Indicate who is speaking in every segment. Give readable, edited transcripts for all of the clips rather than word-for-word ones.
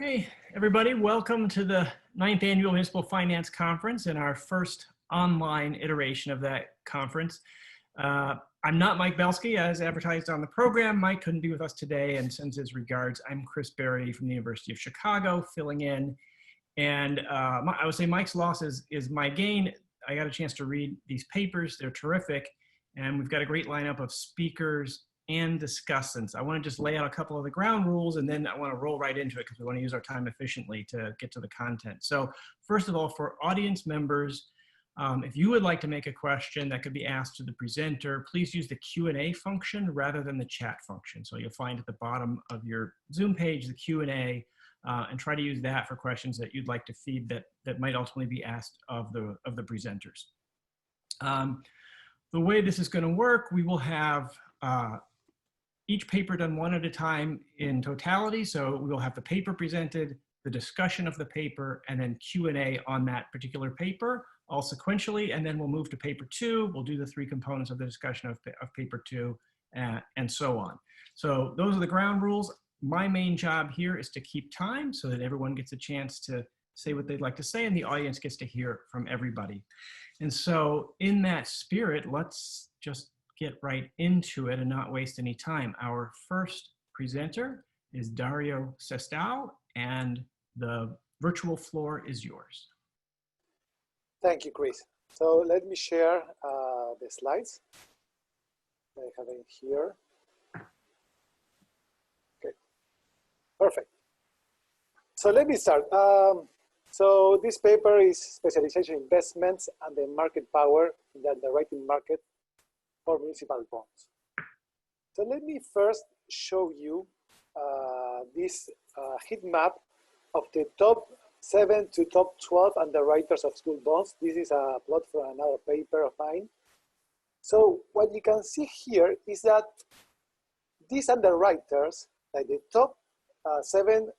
Speaker 1: Okay, everybody, welcome to the 9th Annual Municipal Finance Conference and our first online iteration of that conference. I'm not Mike Belsky, as advertised on the program. Mike couldn't be with us today and sends his regards. I'm Chris Berry from the University of Chicago, filling in. And I would say Mike's loss is my gain. I got a chance to read these papers. They're terrific. And we've got a great lineup of speakers and discussants. I want to just lay out a couple of the ground rules, and then I want to roll right into it because we want to use our time efficiently to get to the content. So first of all, for audience members, if you would like to make a question that could be asked to the presenter, please use the Q&A function rather than the chat function. So you'll find at the bottom of your Zoom page the Q&A, and try to use that for questions that you'd like to feed that might ultimately be asked of the presenters. The way this is going to work, we will have each paper done one at a time in totality. So we will have the paper presented, the discussion of the paper, and then Q&A on that particular paper, all sequentially. And then we'll move to paper 2. We'll do the 3 components of the discussion of paper 2, and so on. So those are the ground rules. My main job here is to keep time so that everyone gets a chance to say what they'd like to say and the audience gets to hear from everybody. And so in that spirit, let's just get right into it and not waste any time. Our first presenter is Dario Sestao, and the virtual floor is yours.
Speaker 2: Thank you, Chris. So let me share the slides. I have it here. Okay, perfect. So let me start. So this paper is Specialization Investments and the Market Power in the Underwriting Market for Municipal Bonds. So let me first show you this heat map of the top 7 to top 12 underwriters of school bonds. This is a plot from another paper of mine. So what you can see here is that these underwriters, like the top 7,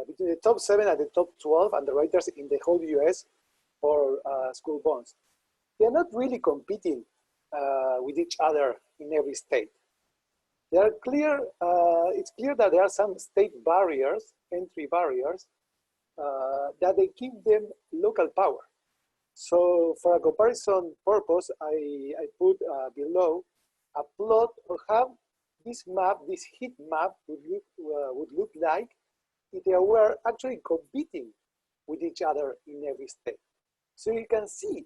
Speaker 2: between the top 7 and the top 12 underwriters in the whole US for school bonds, they're not really competing with each other in every state. There are clear, it's clear that there are some state barriers, entry barriers, that they give them local power. So for a comparison purpose, I put below a plot of how this map, this heat map would look like if they were actually competing with each other in every state. So you can see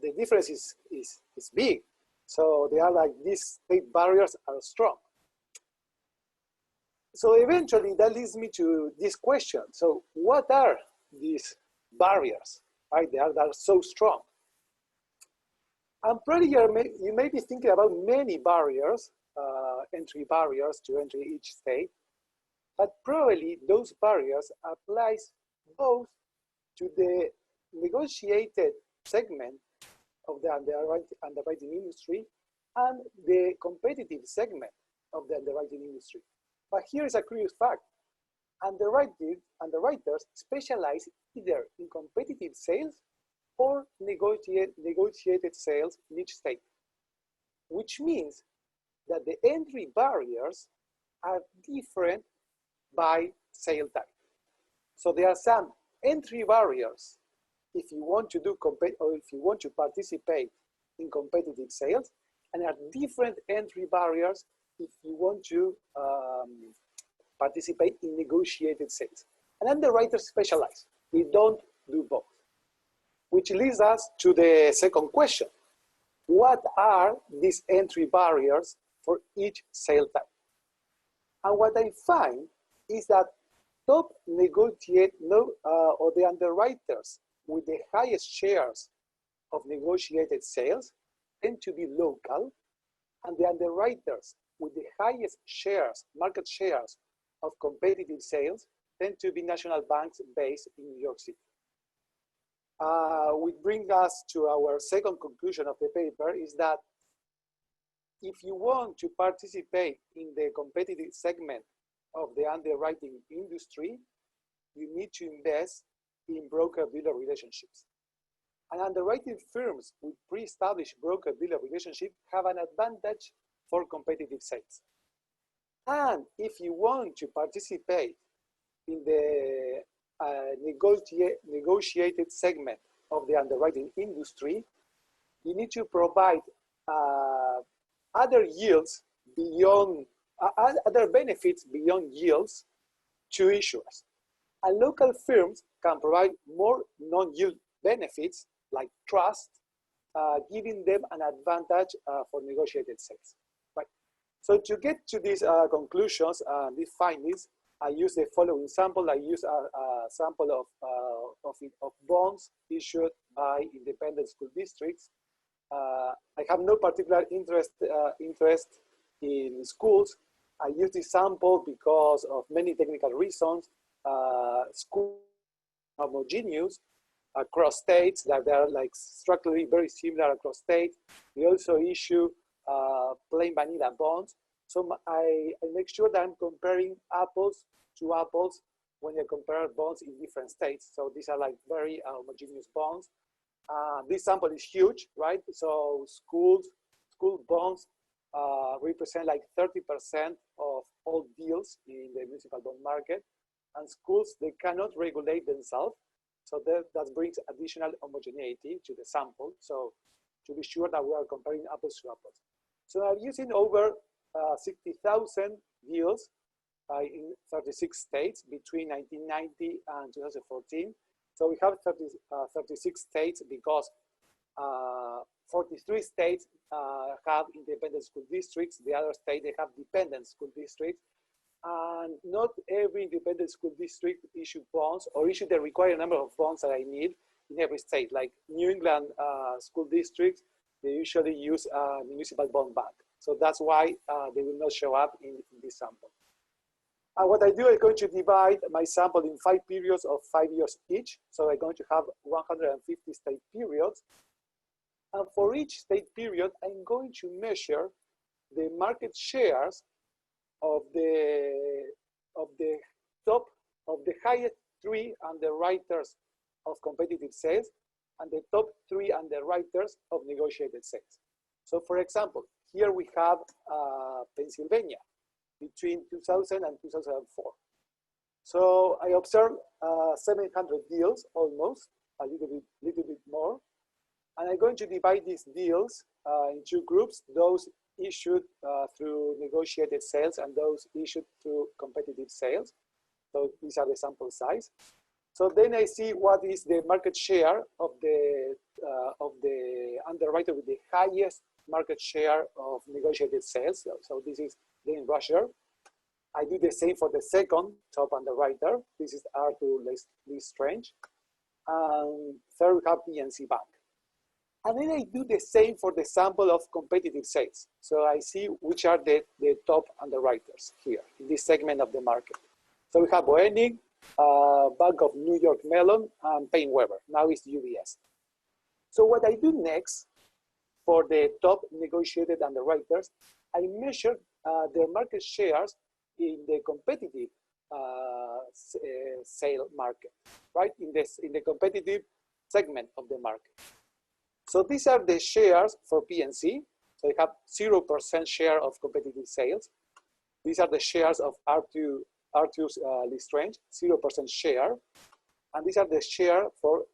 Speaker 2: the difference is big. So they are like, these state barriers are strong. So eventually that leads me to this question. So what are these barriers, right? They are so strong. And probably you may be thinking about many barriers, entry barriers to enter each state, but probably those barriers applies both to the negotiated segment of the underwriting industry and the competitive segment of the underwriting industry. But here is a curious fact. Underwriters specialize either in competitive sales or negotiated sales in each state, which means that the entry barriers are different by sale type. So there are some entry barriers if you want to do if you want to participate in competitive sales, and there are different entry barriers if you want to participate in negotiated sales. And underwriters specialize. We don't do both. Which leads us to the second question. What are these entry barriers for each sale type? And what I find is that top or the underwriters with the highest shares of negotiated sales tend to be local, and the underwriters with the highest shares, market shares of competitive sales tend to be national banks based in New York City. Which brings us to our second conclusion of the paper is that if you want to participate in the competitive segment of the underwriting industry, you need to invest in broker-dealer relationships. And underwriting firms with pre-established broker-dealer relationships have an advantage for competitive sales. And if you want to participate in the negotiated segment of the underwriting industry, you need to provide other yields beyond, other benefits beyond yields to issuers. And local firms can provide more non-yield benefits like trust, giving them an advantage for negotiated sales. Right. So to get to these conclusions, these findings, I use the following sample. I use a sample of bonds issued by independent school districts. I have no particular interest in schools. I use this sample because of many technical reasons. Schools are homogeneous across states, that they are like structurally very similar across states. We also issue plain vanilla bonds. So I make sure that I'm comparing apples to apples when I compare bonds in different states. So these are like very homogeneous bonds. This sample is huge, right? So school bonds represent like 30% of all deals in the municipal bond market. And schools, they cannot regulate themselves. So that brings additional homogeneity to the sample. So to be sure that we are comparing apples to apples. So I'm using over 60,000 deals in 36 states between 1990 and 2014. So we have 36 states because 43 states have independent school districts. The other state, they have dependent school districts. And not every independent school district issue bonds or issue the required number of bonds that I need in every state. Like New England school districts, they usually use a municipal bond bank. So that's why they will not show up in this sample. And what I do, I'm going to divide my sample in 5 periods of 5 years each. So I'm going to have 150 state periods. And for each state period, I'm going to measure the market shares of the highest 3 underwriters of competitive sales and the top 3 underwriters of negotiated sales. So for example, here we have Pennsylvania between 2000 and 2004. So I observed 700 deals almost, a little bit more. And I'm going to divide these deals in 2 groups, those issued through negotiated sales and those issued through competitive sales. So these are the sample size. So then I see what is the market share of the underwriter with the highest market share of negotiated sales. So this is Dane Rusher. I do the same for the second top underwriter. This is Arthur Lestrange. And third, we have PNC Bank. And then I do the same for the sample of competitive sales. So I see which are the top underwriters here in this segment of the market. So we have Boeing, Bank of New York Mellon, and Payne Weber. Now it's UBS. So what I do next for the top negotiated underwriters, I measure their market shares in the competitive sale market, right? In the competitive segment of the market. So these are the shares for PNC. So they have 0% share of competitive sales. These are the shares of Arthur Lestrange, 0% share. And these are the share for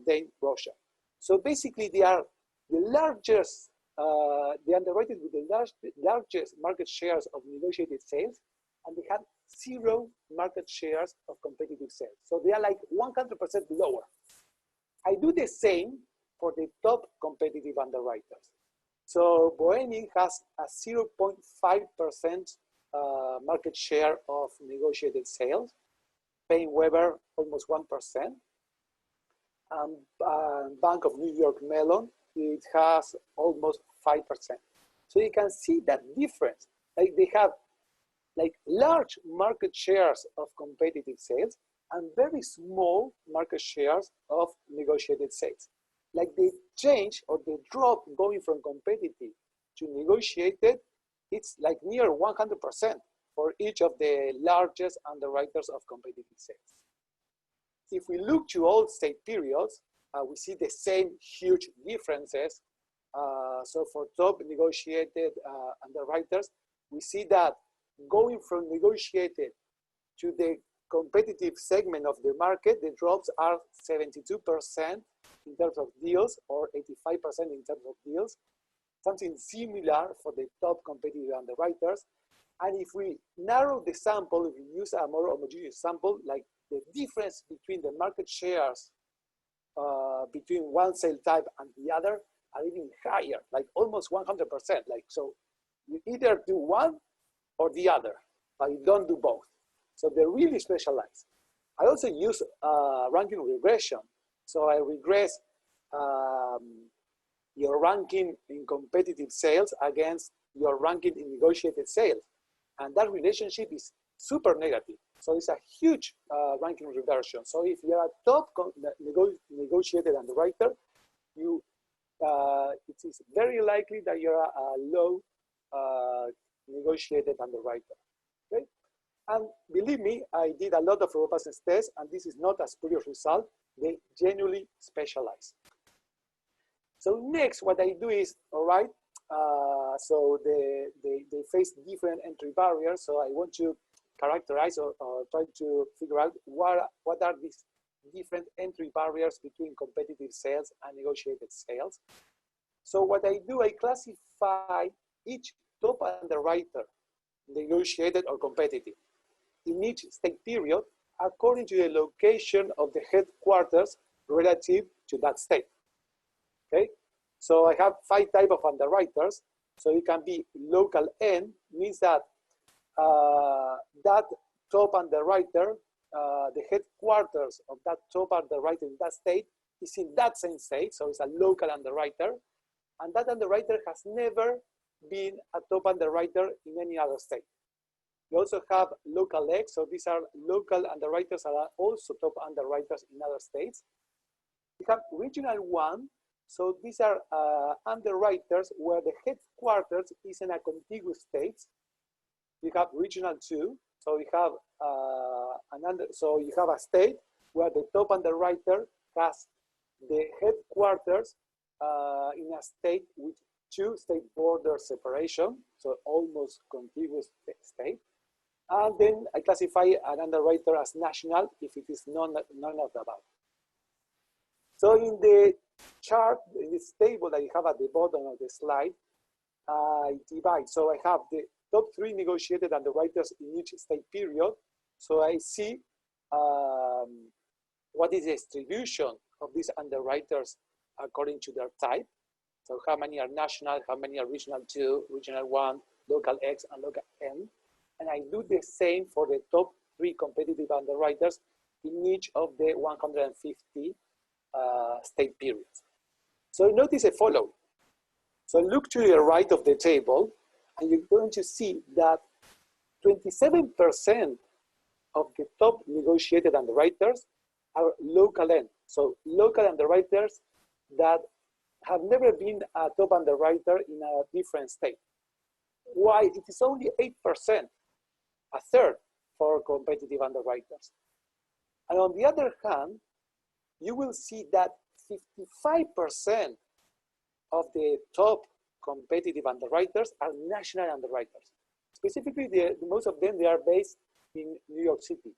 Speaker 2: Dane Rusher. So basically they are the largest, they underwritten with the largest market shares of negotiated sales, and they have 0 market shares of competitive sales. So they are like 100% lower. I do the same for the top competitive underwriters. So Boeing has a 0.5% market share of negotiated sales. Payne Weber, almost 1%. Bank of New York Mellon, it has almost 5%. So you can see that difference. Like they have like large market shares of competitive sales and very small market shares of negotiated sales. Like the change or the drop going from competitive to negotiated, it's like near 100% for each of the largest underwriters of competitive sales. If we look to all state periods, we see the same huge differences. So for top negotiated underwriters, we see that going from negotiated to the competitive segment of the market, the drops are 72% in terms of deals or 85% in terms of deals. Something similar for the top competitive underwriters. And if we narrow the sample, if we use a more homogeneous sample, like the difference between the market shares between one sale type and the other are even higher, like almost 100%. Like, so you either do one or the other, but you don't do both. So they're really specialized. I also use ranking regression. So I regress your ranking in competitive sales against your ranking in negotiated sales. And that relationship is super negative. So it's a huge ranking reversion. So if you're a top negotiated underwriter, it is very likely that you're a low negotiated underwriter. Okay? And believe me, I did a lot of robustness tests, and this is not a spurious result. They genuinely specialize. So next, what I do is, all right, so they face different entry barriers. So I want to characterize or try to figure out what are these different entry barriers between competitive sales and negotiated sales. So what I do, I classify each top underwriter, negotiated or competitive, in each state period according to the location of the headquarters relative to that state. Okay, so I have 5 types of underwriters. So it can be local N, means that that top underwriter, the headquarters of that top underwriter in that state is in that same state, so it's a local underwriter, and that underwriter has never been a top underwriter in any other state. You also have local X, so these are local underwriters that are also top underwriters in other states. We have regional 1, so these are underwriters where the headquarters is in a contiguous state. You have regional 2, so you have you have a state where the top underwriter has the headquarters in a state with 2 state border separation, so almost contiguous state. And then I classify an underwriter as national if it is none of the above. So in the chart, in this table that you have at the bottom of the slide, I divide. So I have the top 3 negotiated underwriters in each state period. So I see what is the distribution of these underwriters according to their type. So how many are national, how many are regional 2, regional 1, local X, and local N. And I do the same for the top 3 competitive underwriters in each of the 150 state periods. So notice the following. So look to the right of the table, and you're going to see that 27% of the top negotiated underwriters are local N. So local underwriters that have never been a top underwriter in a different state. Why? It is only 8%, a third for competitive underwriters. And on the other hand, you will see that 55% of the top competitive underwriters are national underwriters. Specifically, most of them, they are based in New York City,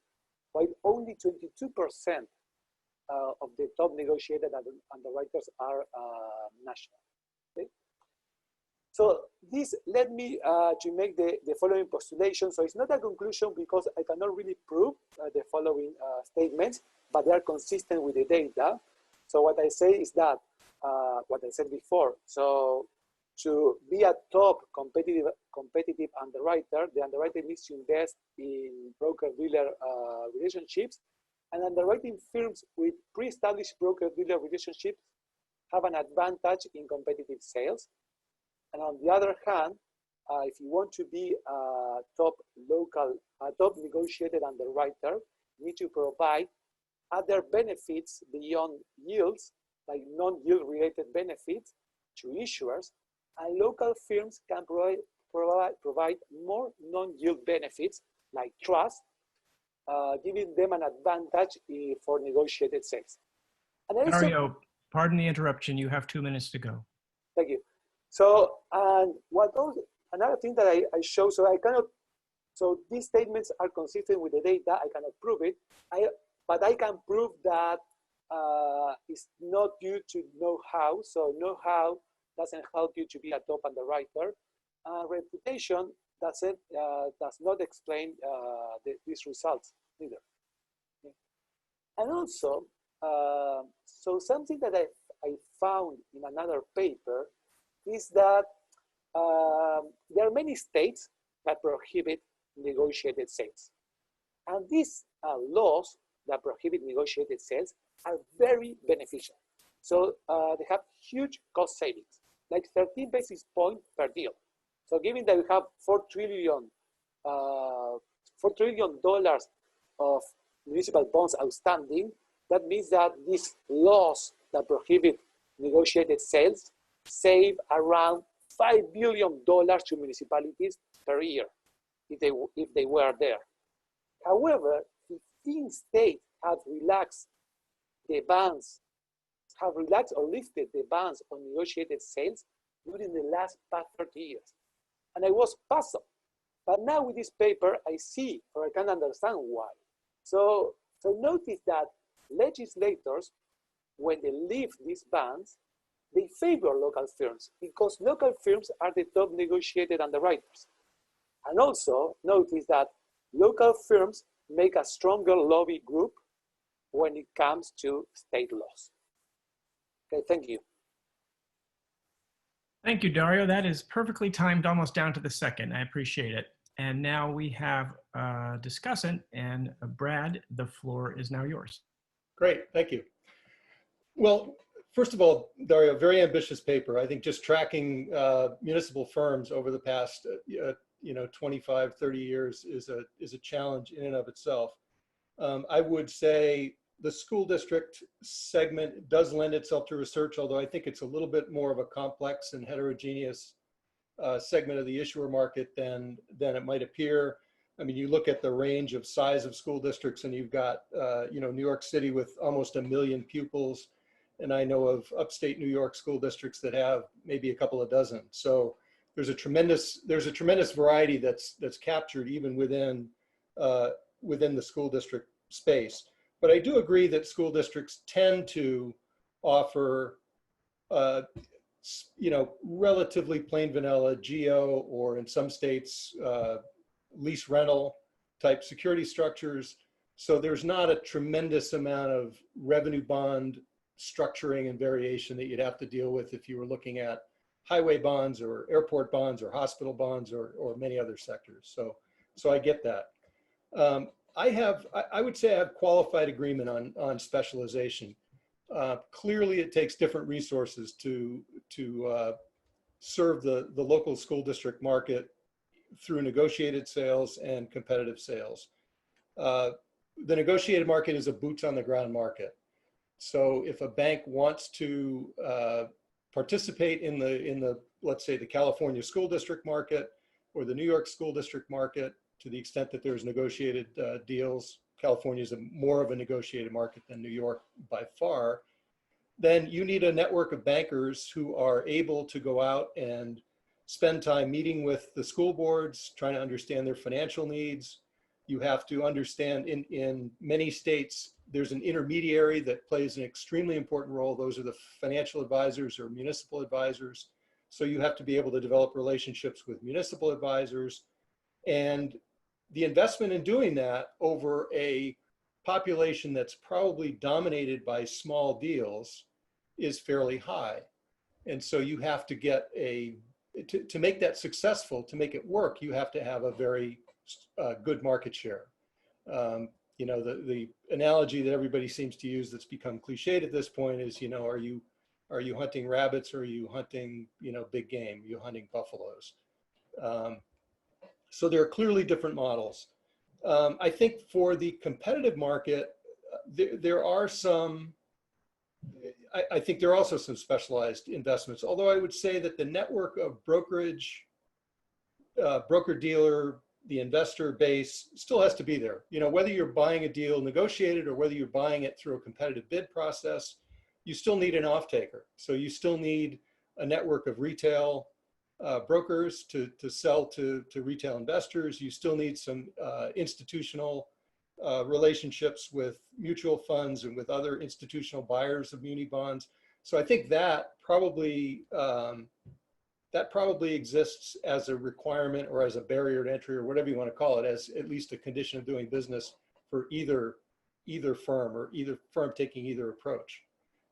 Speaker 2: while only 22% of the top negotiated underwriters are national. Okay? So this led me to make the following postulation. So it's not a conclusion because I cannot really prove the following statements, but they are consistent with the data. So what I say is that, what I said before, so to be a top competitive underwriter, the underwriter needs to invest in broker-dealer relationships, and underwriting firms with pre-established broker-dealer relationships have an advantage in competitive sales. And on the other hand, if you want to be a top negotiated underwriter, you need to provide other benefits beyond yields, like non-yield related benefits to issuers, and local firms can provide more non-yield benefits like trust, giving them an advantage for negotiated sales. And
Speaker 1: Dario, pardon the interruption. You have 2 minutes to go.
Speaker 2: Thank you. So, and another thing that I show, so I cannot, So these statements are consistent with the data. I cannot prove it, but I can prove that it's not due to know-how. So know-how doesn't help you to be a top underwriter. Reputation does not explain these results either. Okay. And also, so something that I found in another paper is that there are many states that prohibit negotiated sales. And these laws that prohibit negotiated sales are very beneficial. So they have huge cost savings, like 13 basis points per deal. So given that we have $4 trillion of municipal bonds outstanding, that means that these laws that prohibit negotiated sales save around $5 billion to municipalities per year if they were there. However, 15 states have relaxed the bans, have relaxed or lifted the bans on negotiated sales during the past 30 years. And I was puzzled. But now with this paper, I see, or I can understand why. So notice that legislators, when they lift these bans, they favor local firms because local firms are the top negotiated underwriters. And also notice that local firms make a stronger lobby group when it comes to state laws. Okay, thank you.
Speaker 1: Thank you, Dario. That is perfectly timed, almost down to the second. I appreciate it. And now we have a discussant, and Brad, the floor is now yours.
Speaker 3: Great, thank you. Well, first of all, Dario, very ambitious paper. I think just tracking municipal firms over the past 25, 30 years is a challenge in and of itself. I would say the school district segment does lend itself to research, although I think it's a little bit more of a complex and heterogeneous segment of the issuer market than it might appear. I mean, you look at the range of size of school districts, and you've got New York City with almost 1 million pupils, and I know of upstate New York school districts that have maybe a couple of dozen. So there's a tremendous variety that's captured even within the school district space. But I do agree that school districts tend to offer, relatively plain vanilla GO, or in some states, lease rental type security structures. So there's not a tremendous amount of revenue bond structuring and variation that you'd have to deal with if you were looking at highway bonds or airport bonds or hospital bonds or many other sectors. So I get that. I would say I have qualified agreement on specialization. Clearly, it takes different resources to serve the local school district market through negotiated sales and competitive sales. The negotiated market is a boots on the ground market. So if a bank wants to participate in the let's say the California school district market or the New York school district market, to the extent that there's negotiated deals, California is more of a negotiated market than New York by far, then you need a network of bankers who are able to go out and spend time meeting with the school boards, trying to understand their financial needs. You have to understand in many states, there's an intermediary that plays an extremely important role. Those are the financial advisors or municipal advisors. So you have to be able to develop relationships with municipal advisors. And the investment in doing that over a population that's probably dominated by small deals is fairly high. And so you have to get to make that successful, to make it work, you have to have a very good market share. The analogy that everybody seems to use that's become cliched at this point is, are you hunting rabbits, or are you hunting, big game? Are you hunting buffaloes? So there are clearly different models. I think for the competitive market, there are some, I think there are also some specialized investments, although I would say that the network of brokerage, broker-dealer, the investor base still has to be there. Whether you're buying a deal negotiated or whether you're buying it through a competitive bid process, you still need an off-taker. So you still need a network of retail brokers to sell to retail investors. You still need some institutional relationships with mutual funds and with other institutional buyers of muni bonds. So I think that probably exists as a requirement or as a barrier to entry or whatever you want to call it, as at least a condition of doing business for either firm or either firm taking either approach.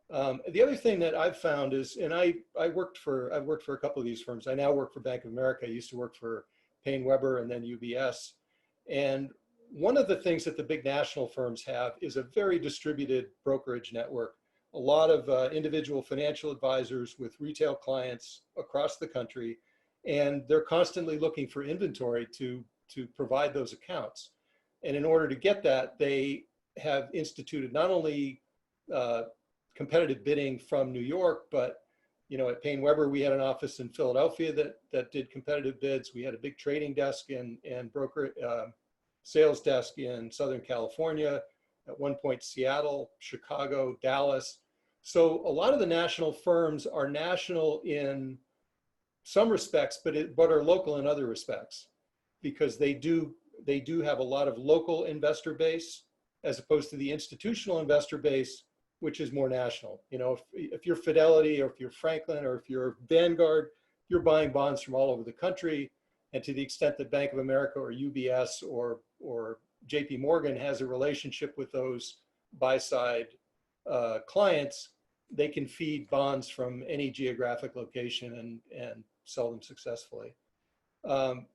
Speaker 3: The other thing that I've found is, and I've worked for a couple of these firms. I now work for Bank of America. I used to work for Payne Weber and then UBS. And one of the things that the big national firms have is a very distributed brokerage network. A lot of individual financial advisors with retail clients across the country, and they're constantly looking for inventory to provide those accounts. And in order to get that, they have instituted not only competitive bidding from New York, but at Payne Weber, we had an office in Philadelphia that did competitive bids. We had a big trading desk and broker sales desk in Southern California, at one point Seattle, Chicago, Dallas. So a lot of the national firms are national in some respects, but are local in other respects, because they do have a lot of local investor base as opposed to the institutional investor base, which is more national. If you're Fidelity or if you're Franklin or if you're Vanguard, you're buying bonds from all over the country. And to the extent that Bank of America or UBS or JP Morgan has a relationship with those buy-side clients, they can feed bonds from any geographic location and sell them successfully. The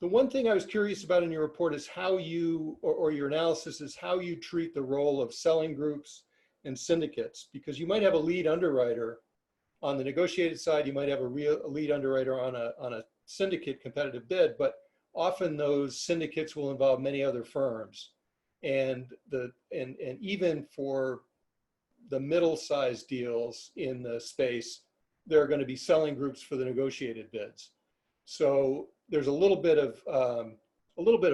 Speaker 3: one thing I was curious about in your report is how you, or your analysis is how you treat the role of selling groups and syndicates, because you might have a lead underwriter on the negotiated side, you might have a lead underwriter on a syndicate competitive bid, but often those syndicates will involve many other firms. And even for the middle-sized deals in the space, there are going to be selling groups for the negotiated bids. So there's a little bit of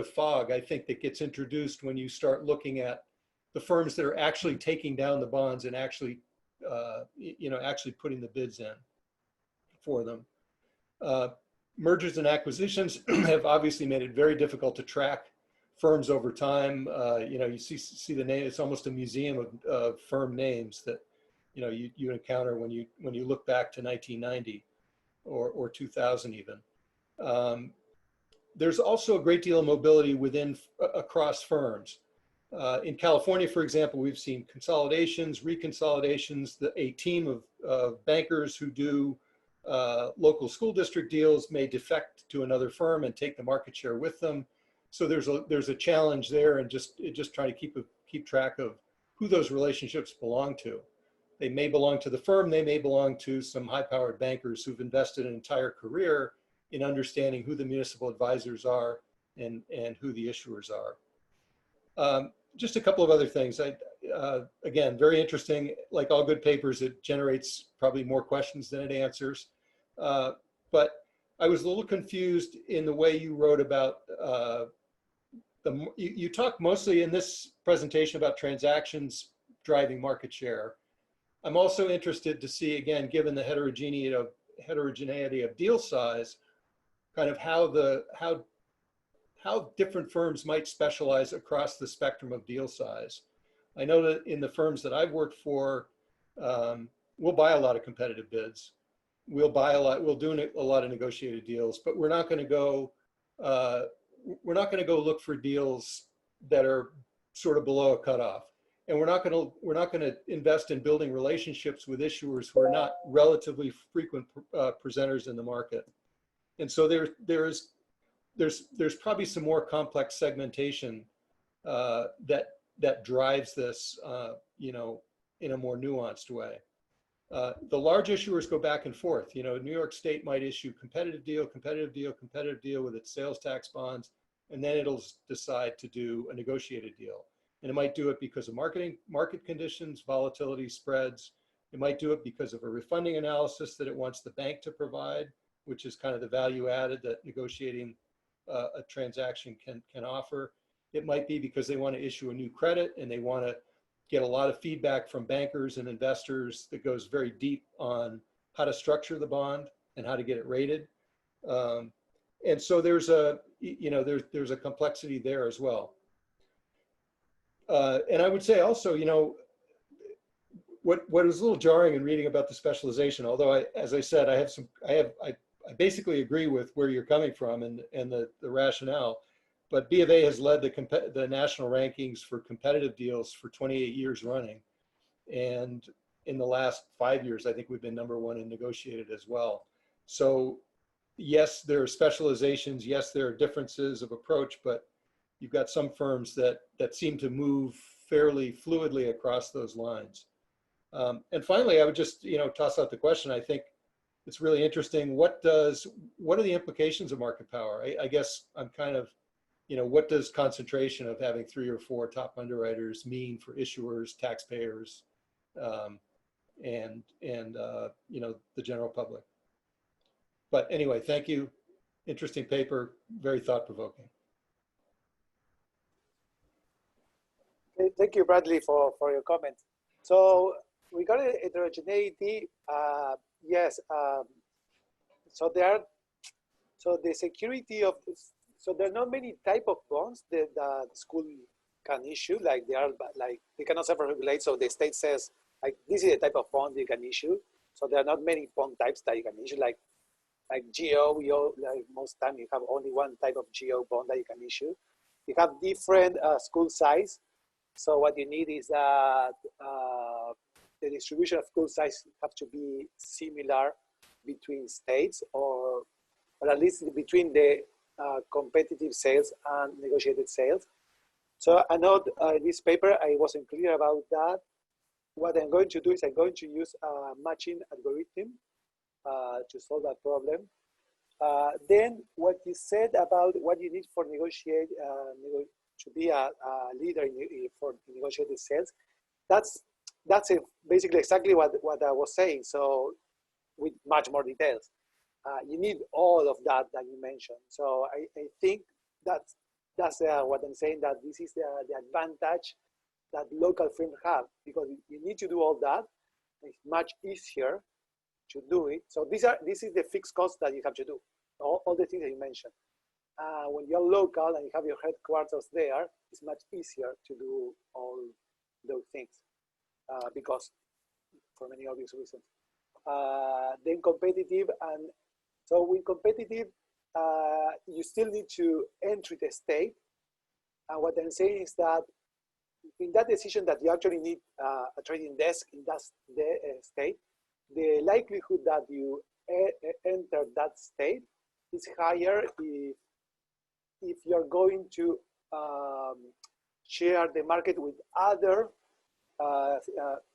Speaker 3: fog, I think, that gets introduced when you start looking at the firms that are actually taking down the bonds and actually putting the bids in for them. Mergers and acquisitions have obviously made it very difficult to track firms over time. You see the name; it's almost a museum of firm names that you encounter when you look back to 1990 or 2000 even. There's also a great deal of mobility across firms. In California, for example, we've seen consolidations, reconsolidations. A team of bankers who do local school district deals may defect to another firm and take the market share with them. So there's a challenge there, and just trying to keep track of who those relationships belong to. They may belong to the firm. They may belong to some high-powered bankers who've invested an entire career in understanding who the municipal advisors are and who the issuers are. Just a couple of other things. Again, very interesting. Like all good papers, it generates probably more questions than it answers. But I was a little confused in the way you wrote about you talk mostly in this presentation about transactions driving market share. I'm also interested to see, again, given the heterogeneity of deal size, kind of how different firms might specialize across the spectrum of deal size. I know that in the firms that I've worked for, we'll buy a lot of competitive bids. We'll do a lot of negotiated deals, but we're not going to go look for deals that are sort of below a cutoff. And we're not going to invest in building relationships with issuers who are not relatively frequent presenters in the market. And so there's probably some more complex segmentation that drives this, in a more nuanced way. The large issuers go back and forth. New York State might issue competitive deal with its sales tax bonds, and then it'll decide to do a negotiated deal. And it might do it because of market conditions, volatility, spreads. It might do it because of a refunding analysis that it wants the bank to provide, which is kind of the value added that negotiating a transaction can offer. It might be because they want to issue a new credit and they want to get a lot of feedback from bankers and investors that goes very deep on how to structure the bond and how to get it rated. And so there's a, there's a complexity there as well. And I would say also, what is a little jarring in reading about the specialization, although as I said, I basically agree with where you're coming from and the rationale, but B of A has led the national rankings for competitive deals for 28 years running. And in the last 5 years, I think we've been #1 in negotiated as well. So yes, there are specializations. Yes, there are differences of approach, but you've got some firms that seem to move fairly fluidly across those lines. And finally, I would just, toss out the question. I think it's really interesting. What are the implications of market power? I guess I'm kind of, what does concentration of having 3 or 4 top underwriters mean for issuers, taxpayers, and the general public? But anyway, thank you. Interesting paper, very thought-provoking.
Speaker 2: Okay, thank you, Bradley, for your comment. So regarding heterogeneity, yes. So the security of this, so there are not many type of bonds that the school can issue. Like they cannot self-regulate. So the state says like this is the type of bond you can issue. So there are not many bond types that you can issue. Like GO, like most time you have only one type of GO bond that you can issue. You have different school size. So what you need is that the distribution of school size have to be similar between states, or at least between the competitive sales and negotiated sales. So I know in this paper I wasn't clear about that. What I'm going to do is I'm going to use a matching algorithm to solve that problem. Then what you said about what you need for negotiate to be a leader for negotiated sales, that's basically exactly what I was saying. So with much more details, you need all of that you mentioned. So I think that's what I'm saying, that this is the advantage that local firms have, because you need to do all that. It's much easier to do it. So this is the fixed cost that you have to do, all the things that you mentioned. When you're local and you have your headquarters there, it's much easier to do all those things because for many obvious reasons. Then competitive, and so with competitive, you still need to enter the state. And what I'm saying is that in that decision that you actually need a trading desk in that state, the likelihood that you enter that state is higher if you're going to share the market with other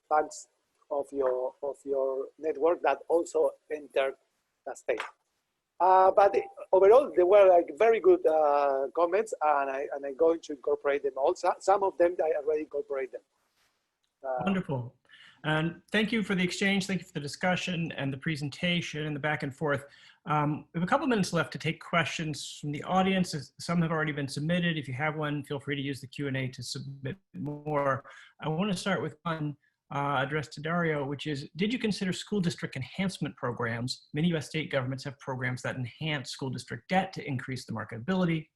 Speaker 2: banks of your network that also entered the state. But overall, they were like very good comments, and I'm going to incorporate them also. Some of them I already incorporate them.
Speaker 1: Wonderful. And thank you for the exchange. Thank you for the discussion and the presentation and the back and forth. We have a couple minutes left to take questions from the audience. Some have already been submitted. If you have one, feel free to use the Q&A to submit more. I want to start with one addressed to Dario, which is, did you consider school district enhancement programs? Many US state governments have programs that enhance school district debt to increase the marketability,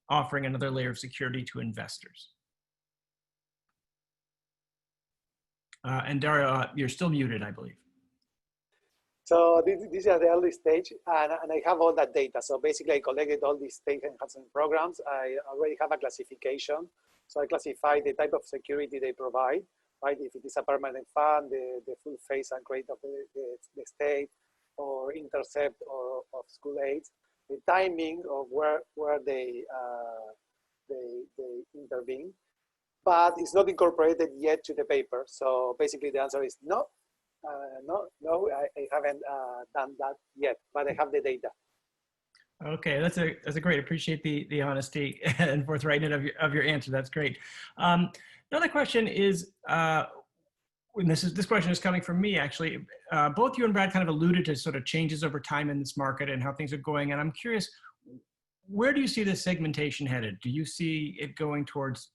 Speaker 1: offering another layer of security to investors. And Dario, you're still muted, I believe.
Speaker 2: So this is at the early stage, and I have all that data. So basically, I collected all these state enhancement programs. I already have a classification. So I classify the type of security they provide, right? If it is a permanent fund, the full face and credit of the state, or intercept or of school aids, the timing of where they intervene. But it's not incorporated yet to the paper. So basically the answer is no. I haven't done that yet, but I have the data.
Speaker 1: Okay, that's a great. Appreciate the honesty and forthrightness of your answer. That's great. Another question is, this question is coming from me actually. Both you and Brad kind of alluded to sort of changes over time in this market and how things are going, and I'm curious, where do you see this segmentation headed? Do you see it going towards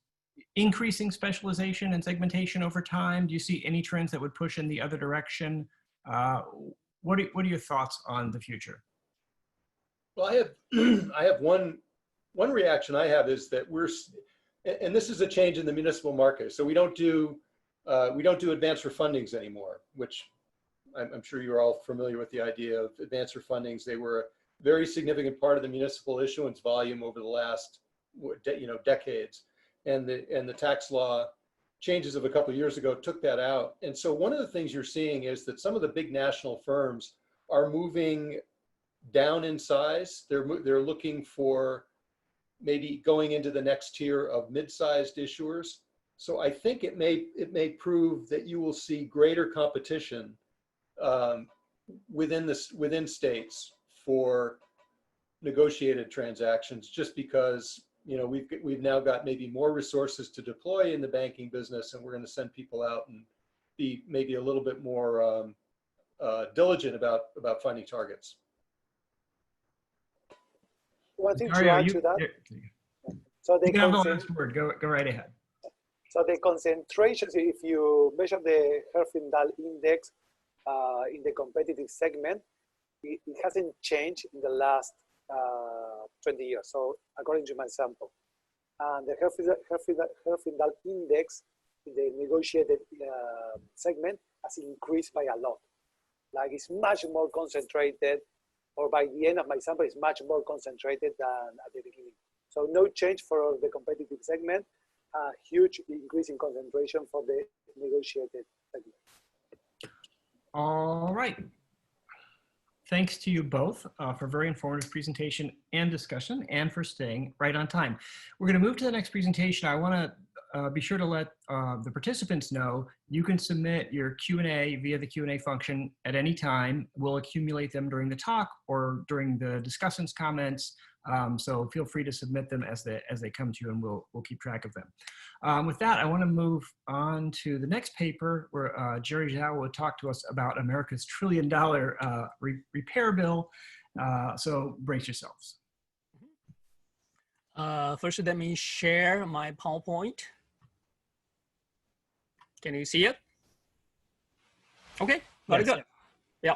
Speaker 1: increasing specialization and segmentation over time? Do you see any trends that would push in the other direction? What are your thoughts on the future?
Speaker 3: Well, I have I have one reaction I have is that and this is a change in the municipal market. So we don't do advance refundings anymore, which I'm sure you're all familiar with the idea of advance refundings. They were a very significant part of the municipal issuance volume over the last decades, and the tax law changes of a couple of years ago took that out. And so one of the things you're seeing is that some of the big national firms are moving down in size. They're looking for maybe going into the next tier of mid-sized issuers. So I think it may prove that you will see greater competition within states for negotiated transactions, just because we've now got maybe more resources to deploy in the banking business, and we're going to send people out and be maybe a little bit more diligent about finding targets.
Speaker 2: One thing to
Speaker 1: Mario,
Speaker 2: add to that. So
Speaker 1: you can have the last word. Go right ahead.
Speaker 2: So the concentrations, if you measure the Herfindahl index in the competitive segment, it hasn't changed in the last 20 years. So according to my sample, and the Herfindahl index in the negotiated segment has increased by a lot. Like it's much more concentrated, or by the end of my sample, it's much more concentrated than at the beginning. So no change for the competitive segment, a huge increase in concentration for the negotiated segment.
Speaker 1: All right. Thanks to you both for a very informative presentation and discussion, and for staying right on time. We're going to move to the next presentation. I want to be sure to let the participants know you can submit your Q&A via the Q&A function at any time. We'll accumulate them during the talk or during the discussants' comments. So feel free to submit them as they come to you, and we'll keep track of them. With that, I want to move on to the next paper where Jerry Zhao will talk to us about America's $1 trillion repair bill. So brace yourselves.
Speaker 4: First, let me share my PowerPoint. Can you see it? Okay, very good. Yeah.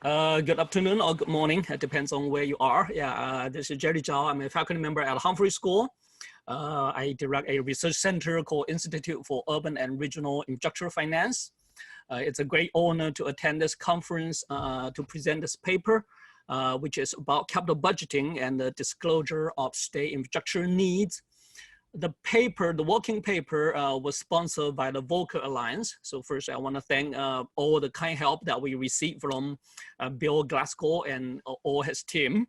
Speaker 4: Good afternoon or good morning. It depends on where you are. Yeah, this is Jerry Zhao. I'm a faculty member at Humphrey School. I direct a research center called Institute for Urban and Regional Infrastructure Finance. It's a great honor to attend this conference to present this paper, which is about capital budgeting and the disclosure of state infrastructure needs. The paper, the working paper, was sponsored by the Volcker Alliance. So first, I want to thank all the kind help that we received from Bill Glasgow and all his team.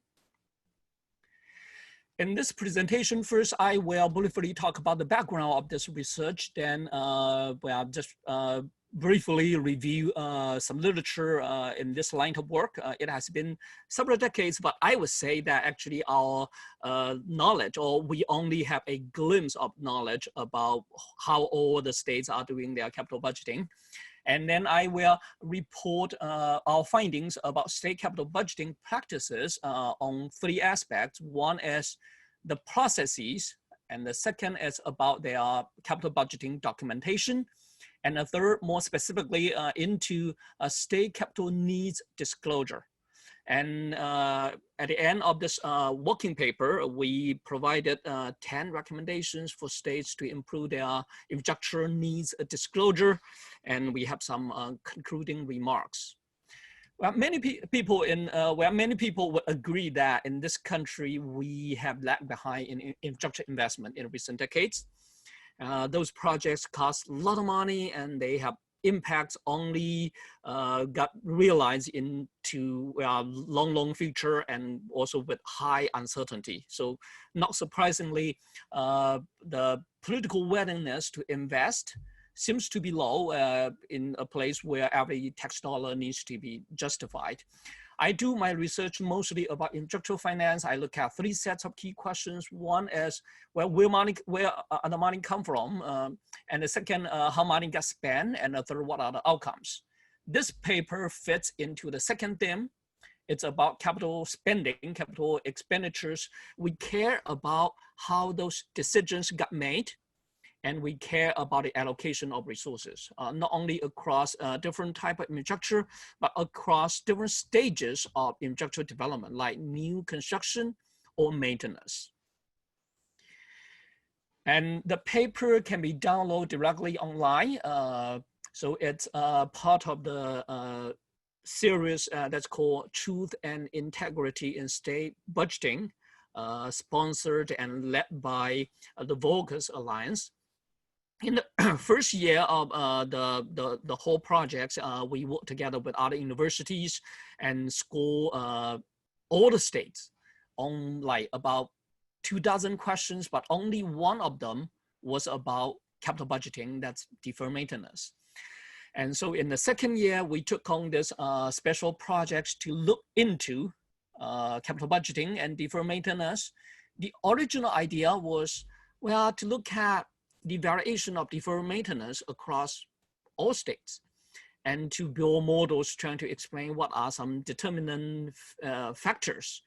Speaker 4: In this presentation, first, I will briefly talk about the background of this research. Then, well, just briefly review some literature in this line of work. It has been several decades, but I would say that actually our knowledge, or we only have a glimpse of knowledge about how all the states are doing their capital budgeting. And then I will report our findings about state capital budgeting practices on three aspects. One is the processes, and the second is about their capital budgeting documentation. And the third, more specifically, into state capital needs disclosure. And at the end of this working paper, we provided 10 recommendations for states to improve their infrastructure needs disclosure. And we have some concluding remarks. Well, many people would agree that in this country, we have lagged behind in infrastructure investment in recent decades. Those projects cost a lot of money, and they have impacts only got realized into long future, and also with high uncertainty. So not surprisingly, the political willingness to invest seems to be low in a place where every tax dollar needs to be justified. I do my research mostly about infrastructure finance. I look at three sets of key questions. One is, well, where the money come from? And the second, how money gets spent? And the third, what are the outcomes? This paper fits into the second theme. It's about capital spending, capital expenditures. We care about how those decisions got made. and we care about the allocation of resources, not only across different type of infrastructure, but across different stages of infrastructure development, like new construction or maintenance. And the paper can be downloaded directly online. So it's part of the series that's called Truth and Integrity in State Budgeting, sponsored and led by the Vocus Alliance. In the first year of the whole project, we worked together with other universities and school, all the states, on like about 2,000 questions, but only one of them was about capital budgeting, that's deferred maintenance. And so in the second year, we took on this special projects to look into capital budgeting and deferred maintenance. The original idea was, well, to look at the variation of deferred maintenance across all states and to build models trying to explain what are some determinant factors.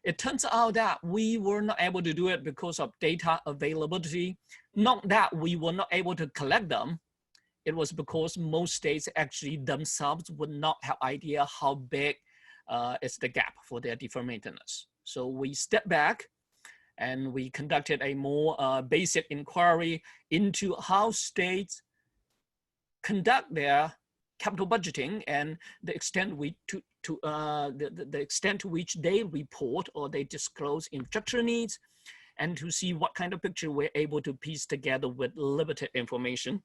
Speaker 4: It turns out that we were not able to do it because of data availability. Not that we were not able to collect them. It was because most states actually themselves would not have idea how big is the gap for their deferred maintenance. So we stepped back and we conducted a more basic inquiry into how states conduct their capital budgeting and the extent the extent to which they report or they disclose infrastructure needs, and to see what kind of picture we're able to piece together with limited information.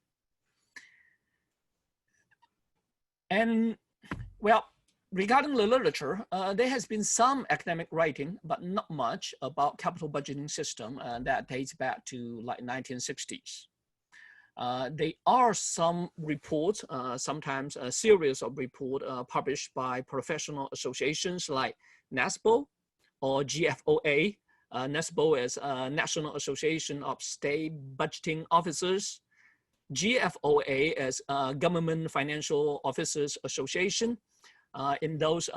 Speaker 4: And well, regarding the literature, there has been some academic writing, but not much about capital budgeting system that dates back to like 1960s. There are some reports, sometimes a series of reports published by professional associations like NASBO or GFOA. NASBO is National Association of State Budgeting Officers. GFOA is Government Financial Officers Association. In those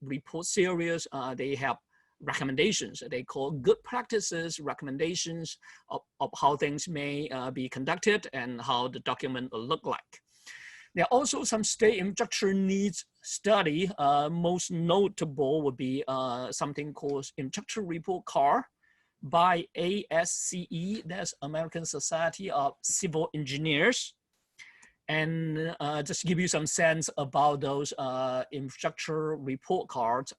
Speaker 4: report series, they have recommendations. They call good practices recommendations of how things may be conducted and how the document will look like. There are also some state infrastructure needs study. Most notable would be something called Infrastructure Report Card by ASCE, that's American Society of Civil Engineers. And just to give you some sense about those infrastructure report cards,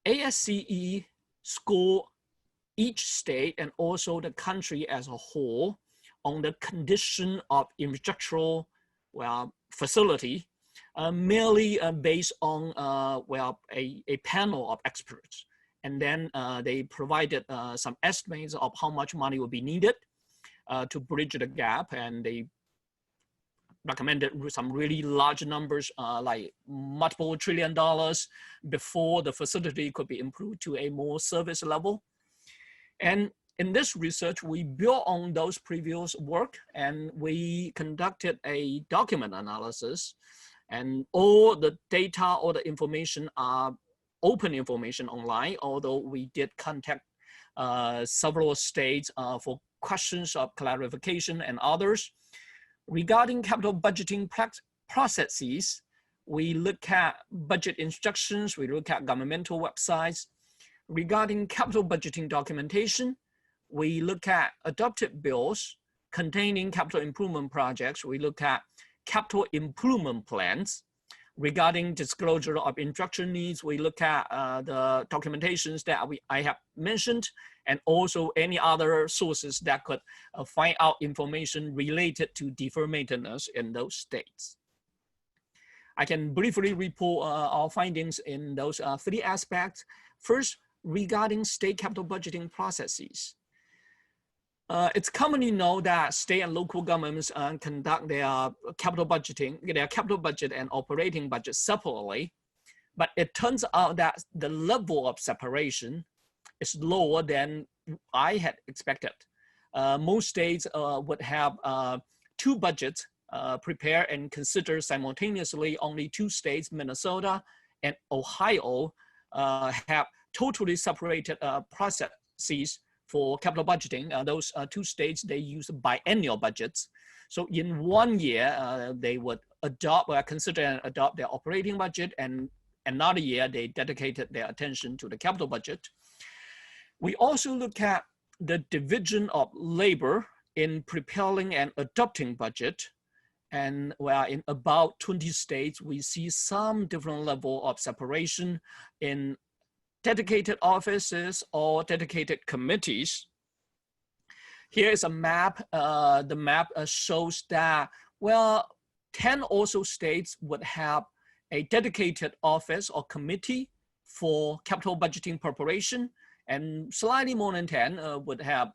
Speaker 4: ASCE score each state and also the country as a whole on the condition of infrastructural facility, merely based on a panel of experts. And then they provided some estimates of how much money will be needed to bridge the gap, and they recommended some really large numbers, like multiple $1 trillion before the facility could be improved to a more service level. And in this research, we built on those previous work and we conducted a document analysis, and all the data, all the information are open information online, although we did contact several states for questions of clarification and others. Regarding capital budgeting processes, we look at budget instructions, we look at governmental websites. Regarding capital budgeting documentation, we look at adopted bills containing capital improvement projects. We look at capital improvement plans. Regarding disclosure of infrastructure needs, we look at the documentations that I have mentioned, and also any other sources that could find out information related to deferred maintenance in those states. I can briefly report our findings in those three aspects. First, regarding state capital budgeting processes. It's commonly known that state and local governments conduct their capital budgeting, their capital budget and operating budget separately, but it turns out that the level of separation is lower than I had expected. Most states would have two budgets prepared and considered simultaneously. Only two states, Minnesota and Ohio, have totally separated processes for capital budgeting. Those 2 states, they use biennial budgets. So in 1 year, they would adopt or consider and adopt their operating budget, and another year they dedicated their attention to the capital budget. We also look at the division of labor in preparing and adopting budget. And well, in about 20 states, we see some different level of separation in dedicated offices or dedicated committees. Here is a map. The map shows that, well, 10 also states would have a dedicated office or committee for capital budgeting preparation, and slightly more than 10 would have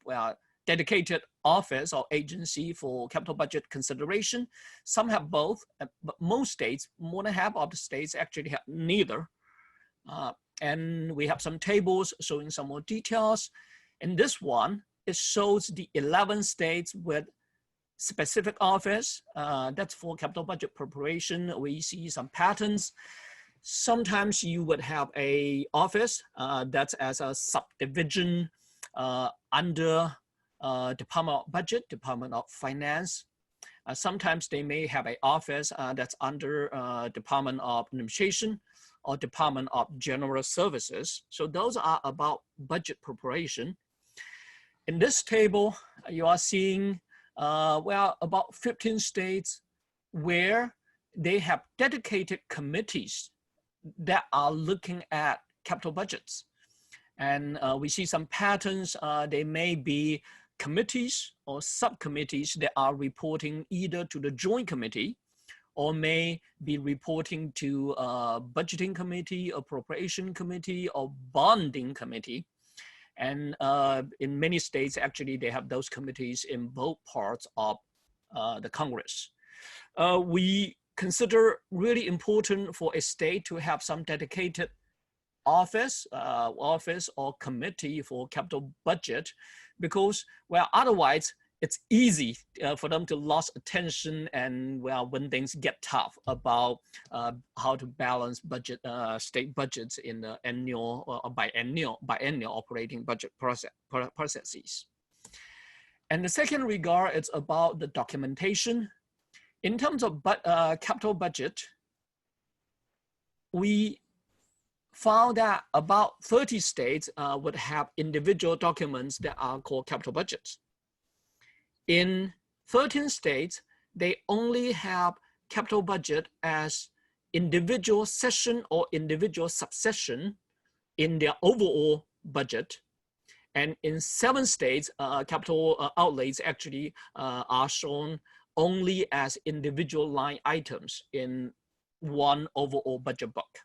Speaker 4: well, dedicated office or agency for capital budget consideration. Some have both, but most states, more than half of the states actually have neither. And we have some tables showing some more details. In this one, it shows the 11 states with specific office. That's for capital budget preparation. We see some patterns. Sometimes you would have a office that's as a subdivision under Department of Budget, Department of Finance. Sometimes they may have an office that's under Department of Administration or Department of General Services. So those are about budget preparation. In this table, you are seeing, well, about 15 states where they have dedicated committees that are looking at capital budgets. And we see some patterns. They may be committees or subcommittees that are reporting either to the joint committee or may be reporting to a budgeting committee, appropriation committee, or bonding committee. And in many states, actually, they have those committees in both parts of the Congress. We consider really important for a state to have some dedicated office or committee for capital budget, because, well, otherwise it's easy for them to lose attention and, well, when things get tough about how to balance budget, state budgets in the annual or biennial operating budget processes. And the second regard, it's about the documentation. In terms of capital budget, we found that about 30 states would have individual documents that are called capital budgets. In 13 states, they only have capital budget as individual section or individual subsection in their overall budget. And in 7 states, capital outlays actually are shown only as individual line items in one overall budget book.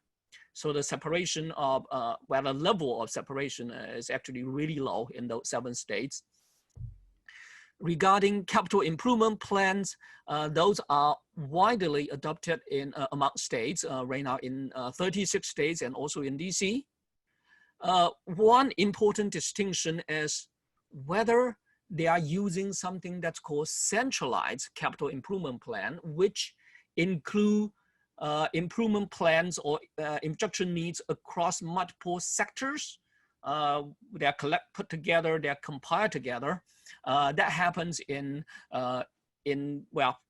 Speaker 4: So the separation of, well, the level of separation is actually really low in those 7 states. Regarding capital improvement plans, those are widely adopted in among states right now in 36 states and also in DC. One important distinction is whether they are using something that's called centralized capital improvement plan, which include improvement plans or infrastructure needs across multiple sectors. They're put together, they're compiled together. That happens in well,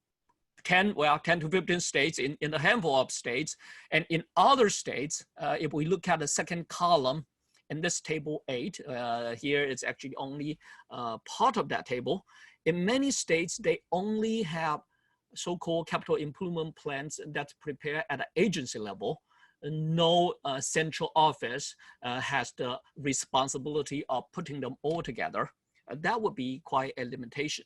Speaker 4: 10 to 15 states, in a handful of states. And in other states, if we look at the second column in this table 8, here it's actually only part of that table. In many states, they only have so-called capital improvement plans that's prepared at an agency level. No central office has the responsibility of putting them all together. That would be quite a limitation.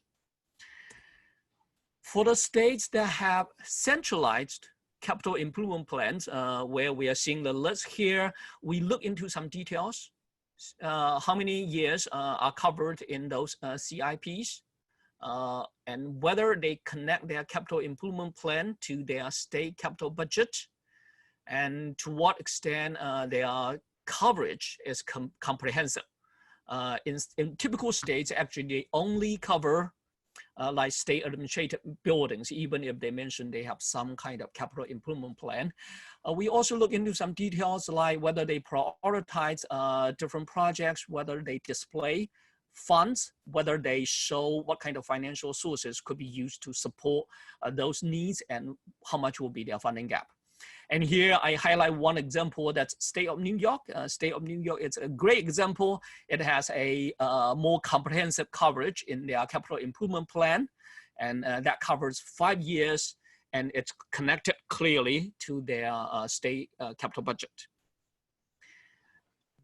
Speaker 4: For the states that have centralized capital improvement plans, where we are seeing the list here, we look into some details. How many years are covered in those CIPs, and whether they connect their capital improvement plan to their state capital budget, and to what extent their coverage is comprehensive. In typical states, actually, they only cover like state administrative buildings, even if they mention they have some kind of capital improvement plan. We also look into some details like whether they prioritize different projects, whether they display funds, whether they show what kind of financial sources could be used to support those needs and how much will be their funding gap. And here I highlight one example, that's State of New York. State of New York is a great example. It has a more comprehensive coverage in their capital improvement plan, and that covers 5 years, and it's connected clearly to their state capital budget.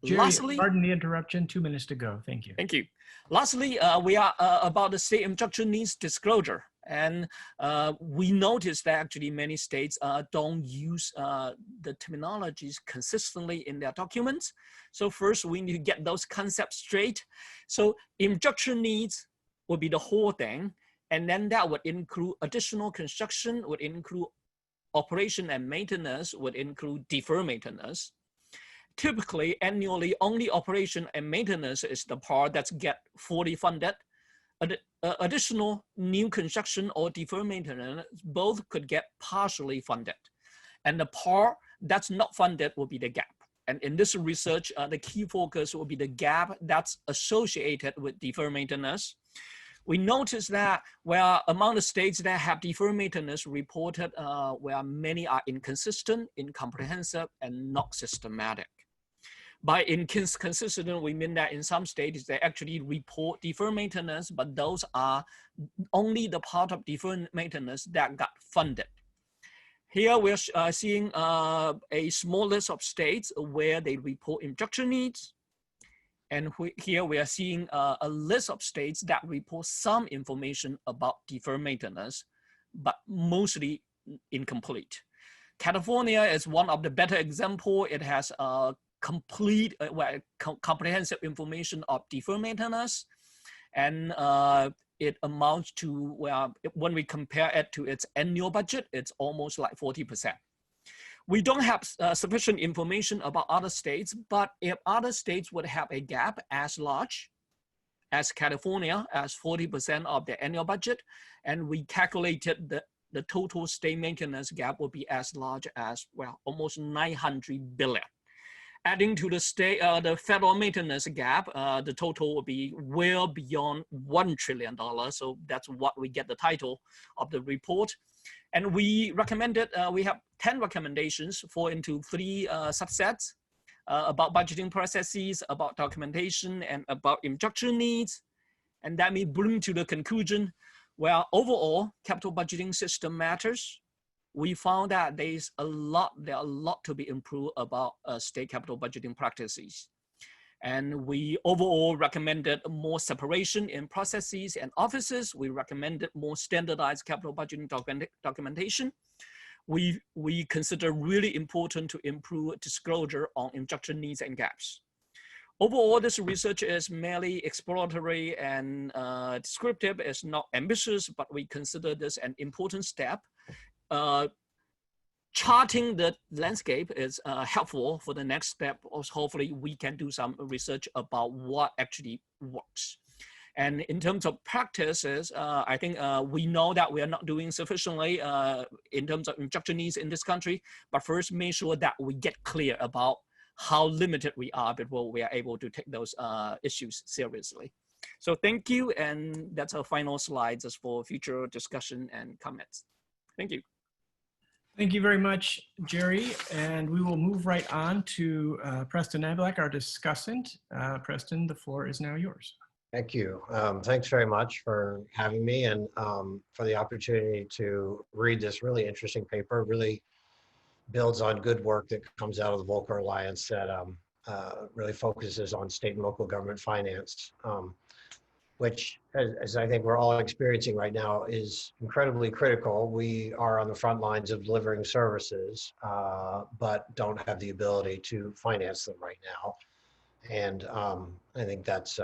Speaker 1: Jerry,
Speaker 4: Lastly,
Speaker 1: pardon the interruption, 2 minutes to go. Thank you.
Speaker 4: Thank you. Lastly, we are about the state injunction needs disclosure. And we noticed that actually many states don't use the terminologies consistently in their documents. So first we need to get those concepts straight. So injunction needs would be the whole thing. And then that would include additional construction, would include operation and maintenance, would include deferred maintenance. Typically, annually, only operation and maintenance is the part that's get fully funded. Additional new construction or deferred maintenance, both could get partially funded. And the part that's not funded will be the gap. And in this research, the key focus will be the gap that's associated with deferred maintenance. We noticed that where among the states that have deferred maintenance reported, where many are inconsistent, incomprehensive, and not systematic. By inconsistent, we mean that in some states, they actually report deferred maintenance, but those are only the part of deferred maintenance that got funded. Here we're seeing a small list of states where they report injunction needs. And here we are seeing a list of states that report some information about deferred maintenance, but mostly incomplete. California is one of the better examples. It has complete, comprehensive information of deferred maintenance, and it amounts to, well, when we compare it to its annual budget, it's almost like 40%. We don't have sufficient information about other states, but if other states would have a gap as large as California, as 40% of their annual budget, and we calculated the total state maintenance gap would be as large as, well, almost 900 billion. Adding to the state, the federal maintenance gap, the total will be well beyond $1 trillion. So that's what we get the title of the report. And we recommended, we have 10 recommendations, fall into 3 subsets, about budgeting processes, about documentation, and about injunction needs. And that may bring to the conclusion, well, overall, capital budgeting system matters. We found that there are a lot to be improved about state capital budgeting practices. And we overall recommended more separation in processes and offices. We recommended more standardized capital budgeting documentation. We consider really important to improve disclosure on injunction needs and gaps. Overall, this research is merely exploratory and descriptive. It's not ambitious, but we consider this an important step. Charting the landscape is helpful for the next step. Also, hopefully we can do some research about what actually works. And in terms of practices, I think we know that we are not doing sufficiently in terms of injunction needs in this country, but first make sure that we get clear about how limited we are before we are able to take those issues seriously. So thank you, and that's our final slides as for future discussion and comments. Thank you.
Speaker 1: Thank you very much, Jerry. And we will move right on to Preston Avalek, our discussant. Preston, the floor is now yours.
Speaker 5: Thank you. Thanks very much for having me and for the opportunity to read this really interesting paper. Really builds on good work that comes out of the Volcker Alliance that really focuses on state and local government finance, which, as I think we're all experiencing right now, is incredibly critical. We are on the front lines of delivering services, but don't have the ability to finance them right now. And I think that's,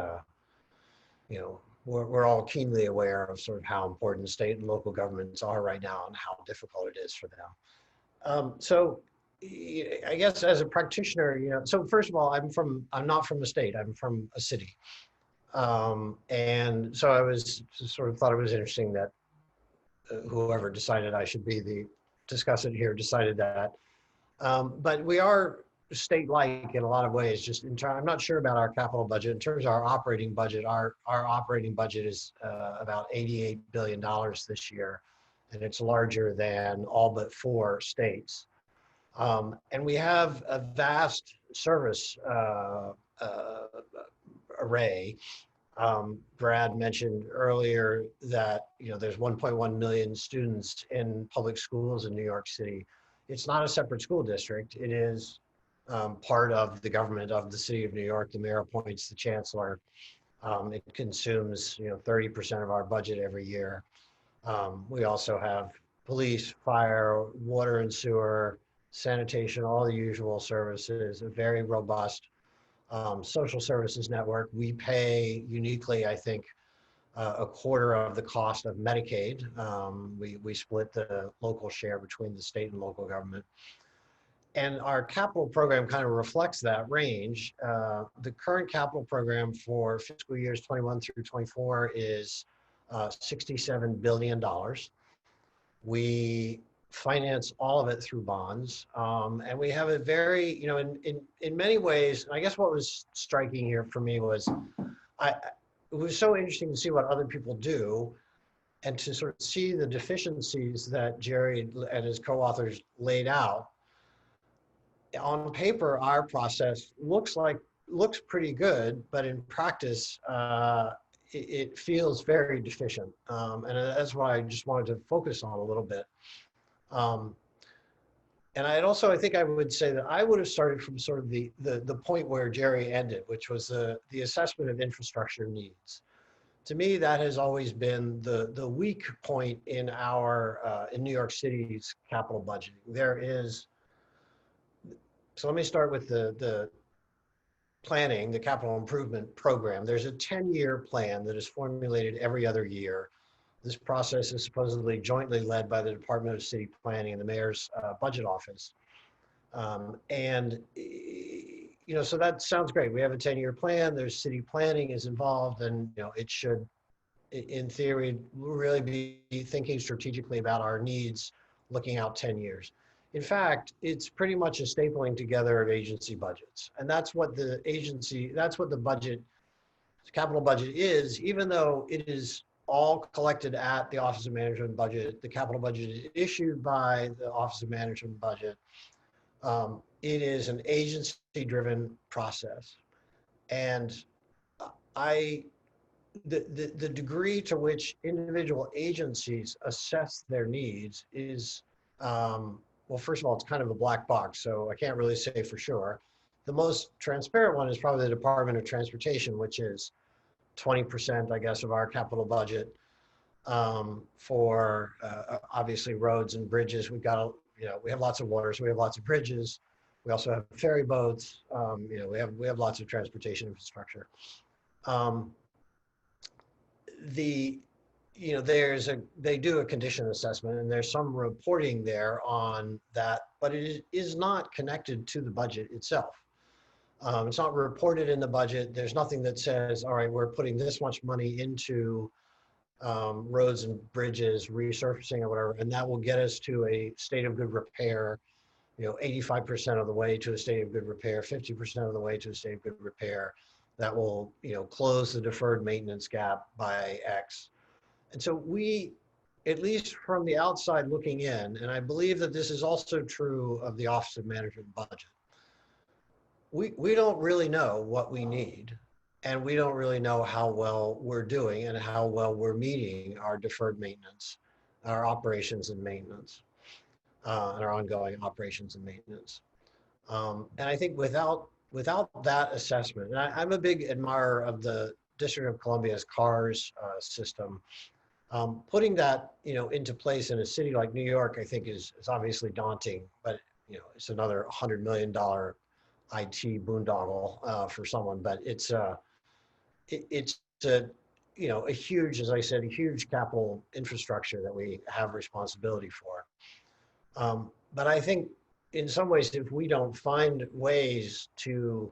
Speaker 5: you know, we're all keenly aware of sort of how important state and local governments are right now and how difficult it is for them. So I guess as a practitioner, you know, so first of all, I'm not from a state, I'm from a city. And so I was sort of thought it was interesting that whoever decided I should be the discuss it here decided that. But we are state-like in a lot of ways. Just in terms, I'm not sure about our capital budget. In terms of our operating budget, our operating budget is about $88 billion this year, and it's larger than all but 4 states. And we have a vast service array. Brad mentioned earlier that there's 1.1 million students in public schools in New York City. It's not a separate school district. It is part of the government of the city of New York. The mayor appoints the chancellor. It consumes 30% of our budget every year. We also have police, fire, water and sewer, sanitation, all the usual services, a very robust social services network. We pay uniquely, I think, a quarter of the cost of Medicaid. We split the local share between the state and local government. And our capital program kind of reflects that range. The current capital program for fiscal years 21 through 24 is $67 billion. We finance all of it through bonds. And we have a very, in many ways, I guess what was striking here for me was, it was so interesting to see what other people do and to sort of see the deficiencies that Jerry and his co-authors laid out. On paper, our process looks pretty good, but in practice, it feels very deficient. And that's why I just wanted to focus on a little bit. And I think I would say that I would have started from sort of the point where Jerry ended, which was the assessment of infrastructure needs. To me, that has always been the weak point in in New York City's capital budgeting. So let me start with the planning, the capital improvement program. There's a 10-year plan that is formulated every other year. This process is supposedly jointly led by the Department of City Planning and the Mayor's budget office. So that sounds great. We have a 10-year plan. There's city planning is involved, and it should, in theory, really be thinking strategically about our needs, looking out 10 years. In fact, it's pretty much a stapling together of agency budgets, and that's what the capital budget is, even though it is all collected at the Office of Management and Budget. The capital budget is issued by the Office of Management and Budget. It is an agency-driven process. And the degree to which individual agencies assess their needs is, well, first of all, it's kind of a black box, so I can't really say for sure. The most transparent one is probably the Department of Transportation, which is 20%, I guess, of our capital budget for obviously roads and bridges. We've got, we have lots of water, so we have lots of bridges. We also have ferry boats. We have lots of transportation infrastructure. They do a condition assessment, and there's some reporting there on that, but it is not connected to the budget itself. It's not reported in the budget. There's nothing that says, all right, we're putting this much money into roads and bridges, resurfacing or whatever, and that will get us to a state of good repair, 85% of the way to a state of good repair, 50% of the way to a state of good repair. That will, close the deferred maintenance gap by X. And so we, at least from the outside looking in, and I believe that this is also true of the Office of Management and Budget, we don't really know what we need, and we don't really know how well we're doing and how well we're meeting our deferred maintenance, our operations and maintenance, and our ongoing operations and maintenance. And I think without that assessment, and I'm a big admirer of the District of Columbia's CARS system. Putting that into place in a city like New York, I think is obviously daunting, but it's another $100 million IT boondoggle for someone. But it's a huge, as I said, a huge capital infrastructure that we have responsibility for. But I think in some ways, if we don't find ways to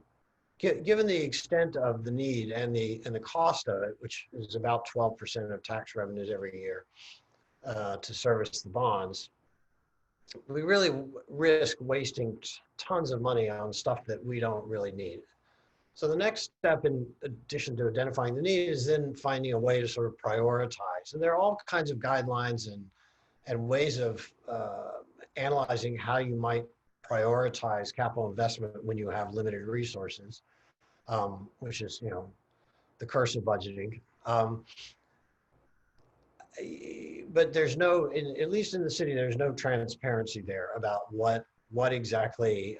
Speaker 5: given the extent of the need and the cost of it, which is about 12% of tax revenues every year to service the bonds, we really risk wasting tons of money on stuff that we don't really need. So the next step, in addition to identifying the need, is then finding a way to sort of prioritize. And there are all kinds of guidelines and ways of analyzing how you might prioritize capital investment when you have limited resources, which is, the curse of budgeting. But there's no, at least in the city, there's no transparency there about what exactly,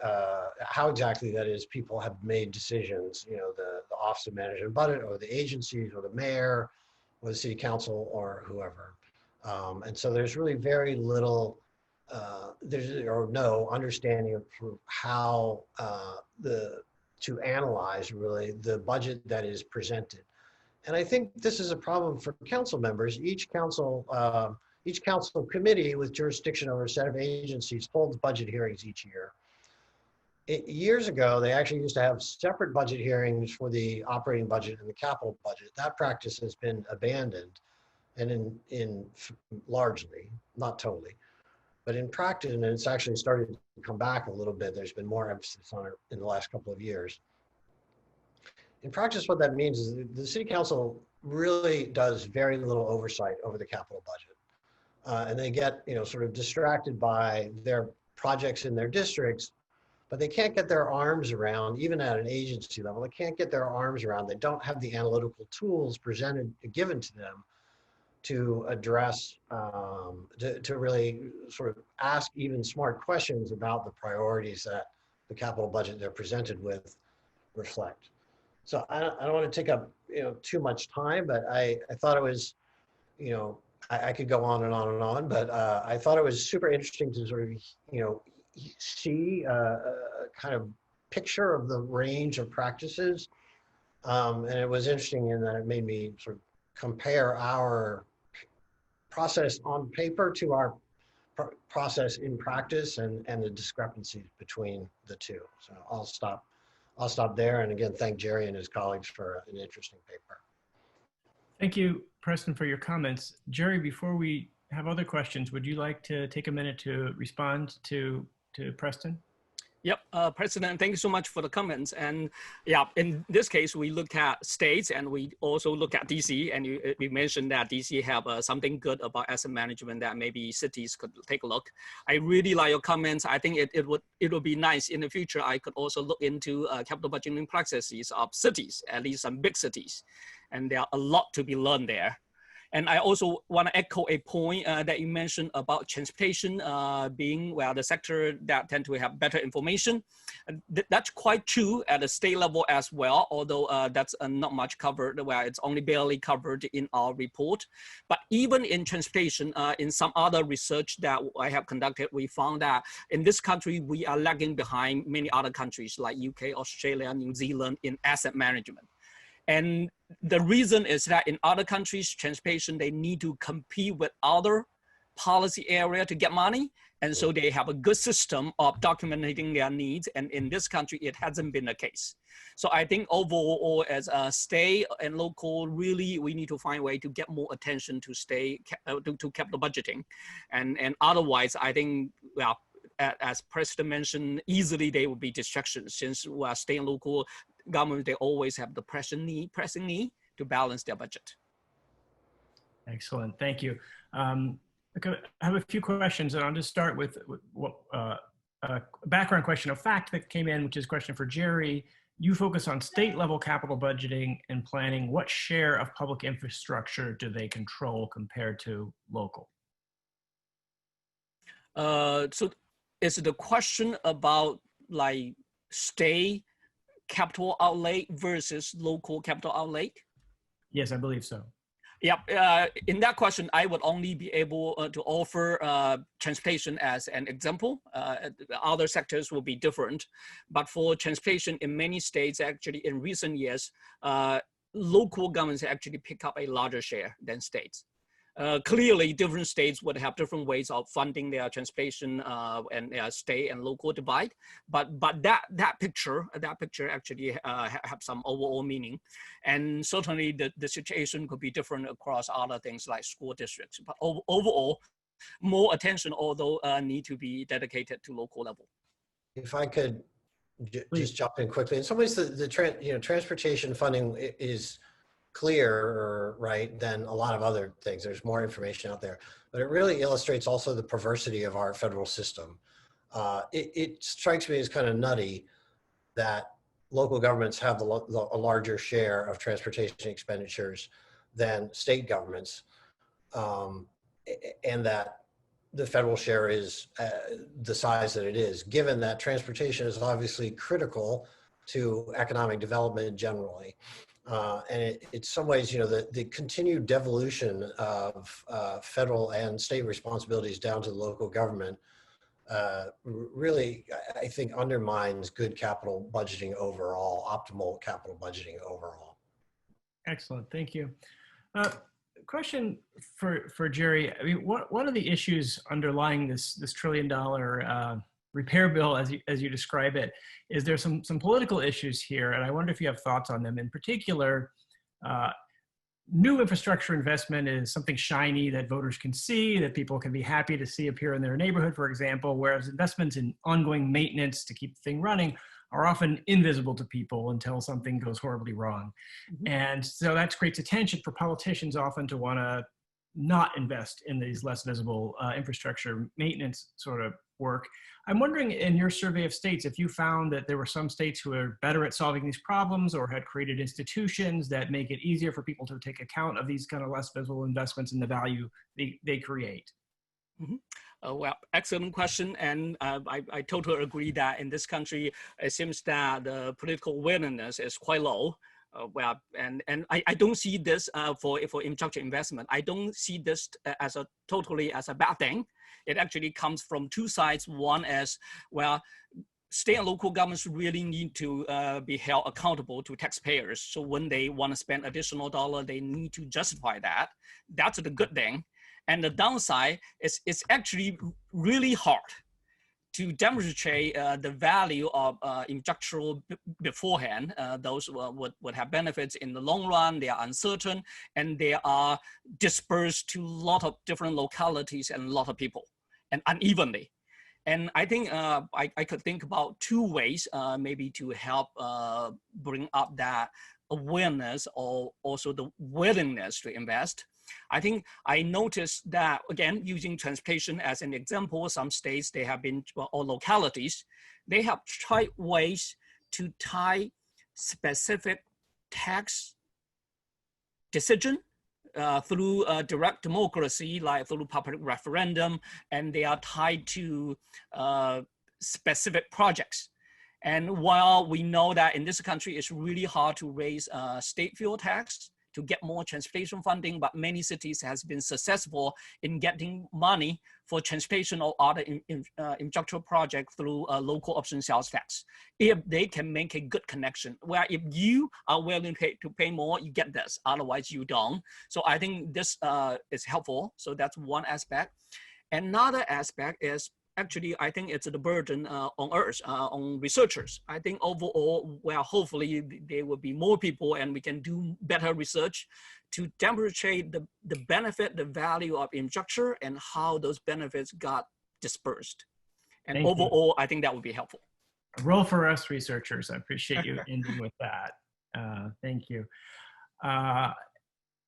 Speaker 5: how exactly that is people have made decisions, the Office of Management Budget or the agencies or the mayor or the city council or whoever. And so there's really very little, or no understanding of how to analyze really the budget that is presented. And I think this is a problem for council members. Each council committee with jurisdiction over a set of agencies holds budget hearings each year. Years ago, they actually used to have separate budget hearings for the operating budget and the capital budget. That practice has been abandoned, and in largely, not totally, but in practice, and it's actually started to come back a little bit. There's been more emphasis on it in the last couple of years. In practice, what that means is the city council really does very little oversight over the capital budget. And they get, sort of distracted by their projects in their districts, but they can't get their arms around, even at an agency level, they can't get their arms around, they don't have the analytical tools given to them to address, to really sort of ask even smart questions about the priorities that the capital budget they're presented with reflect. So I don't want to take up too much time, but I thought it was, I could go on and on and on, but I thought it was super interesting to sort of see a kind of picture of the range of practices, and it was interesting in that it made me sort of compare our process on paper to our process in practice and the discrepancies between the two. So I'll stop there. And again, thank Jerry and his colleagues for an interesting paper.
Speaker 1: Thank you, Preston, for your comments. Jerry, before we have other questions, would you like to take a minute to respond to Preston?
Speaker 4: Yep, President, thank you so much for the comments. And yeah, in this case, we look at states and we also look at DC. And we mentioned that DC have something good about asset management that maybe cities could take a look. I really like your comments. I think it would be nice in the future. I could also look into capital budgeting practices of cities, at least some big cities. And there are a lot to be learned there. And I also want to echo a point that you mentioned about transportation being the sector that tend to have better information. That's quite true at the state level as well, although that's not much covered, it's only barely covered in our report. But even in transportation, in some other research that I have conducted, we found that in this country, we are lagging behind many other countries like UK, Australia, New Zealand in asset management. And the reason is that in other countries, transportation, they need to compete with other policy area to get money. And so they have a good system of documenting their needs. And in this country, it hasn't been the case. So I think overall, as a state and local, really, we need to find a way to get more attention to to capital budgeting. And otherwise, I think, as Preston mentioned, easily there will be distractions since we are state and local government, they always have the pressing need to balance their budget.
Speaker 1: Excellent, thank you. Okay, I have a few questions, and I'll just start with a background question, a fact that came in, which is a question for Jerry. You focus on state level capital budgeting and planning. What share of public infrastructure do they control compared to local?
Speaker 4: So is the question about like state capital outlay versus local capital outlay?
Speaker 1: Yes, I believe so.
Speaker 4: Yep. In that question, I would only be able to offer transportation as an example. Other sectors will be different. But for transportation in many states, actually in recent years, local governments actually pick up a larger share than states. Clearly, different states would have different ways of funding their transportation and state and local divide. But that picture actually have some overall meaning, and certainly the situation could be different across other things like school districts. But overall, more attention, although need to be dedicated to local level.
Speaker 5: If I could just jump in quickly. In some ways, the transportation funding is clearer, right, than a lot of other things. There's more information out there, but it really illustrates also the perversity of our federal system. It strikes me as kind of nutty that local governments have a larger share of transportation expenditures than state governments, and that the federal share is the size that it is, given that transportation is obviously critical to economic development generally. And in some ways, the continued devolution of federal and state responsibilities down to the local government really, I think, undermines good capital budgeting overall, optimal capital budgeting overall.
Speaker 1: Excellent, thank you. Question for Jerry. I mean, what are the issues underlying this $1 trillion repair bill, as you describe it? Is there some political issues here? And I wonder if you have thoughts on them. In particular, new infrastructure investment is something shiny that voters can see, that people can be happy to see appear in their neighborhood, for example, whereas investments in ongoing maintenance to keep the thing running are often invisible to people until something goes horribly wrong. Mm-hmm. And so that creates a tension for politicians often to want to not invest in these less visible infrastructure maintenance sort of work. I'm wondering, in your survey of states, if you found that there were some states who are better at solving these problems or had created institutions that make it easier for people to take account of these kind of less visible investments and the value they create.
Speaker 4: Mm-hmm. Well, excellent question. And I totally agree that in this country, it seems that the political willingness is quite low. And I don't see this for infrastructure investment. I don't see this as a bad thing. It actually comes from two sides. One is, well, state and local governments really need to be held accountable to taxpayers. So when they want to spend additional dollar, they need to justify that. That's the good thing. And the downside is it's actually really hard to demonstrate the value of infrastructure beforehand. Those would have benefits in the long run. They are uncertain, and they are dispersed to a lot of different localities and a lot of people, and unevenly. And I think I could think about two ways maybe to help bring up that awareness or also the willingness to invest. I think I noticed that, again, using transportation as an example, some states, they have been, or localities, they have tried ways to tie specific tax decision through direct democracy, like through public referendum, and they are tied to specific projects. And while we know that in this country, it's really hard to raise state fuel tax to get more transportation funding, but many cities has been successful in getting money for transportation or other infrastructure projects through local option sales tax. If they can make a good connection, where if you are willing to pay more, you get this, otherwise you don't. So I think this is helpful. So that's one aspect. Another aspect is, actually, I think it's the burden on us, on researchers. I think overall, well, hopefully there will be more people and we can do better research to demonstrate the benefit, the value of infrastructure and how those benefits got dispersed. And
Speaker 1: Thank
Speaker 4: overall,
Speaker 1: you.
Speaker 4: I think that would be helpful.
Speaker 1: A role for us researchers. I appreciate you ending with that. Thank you.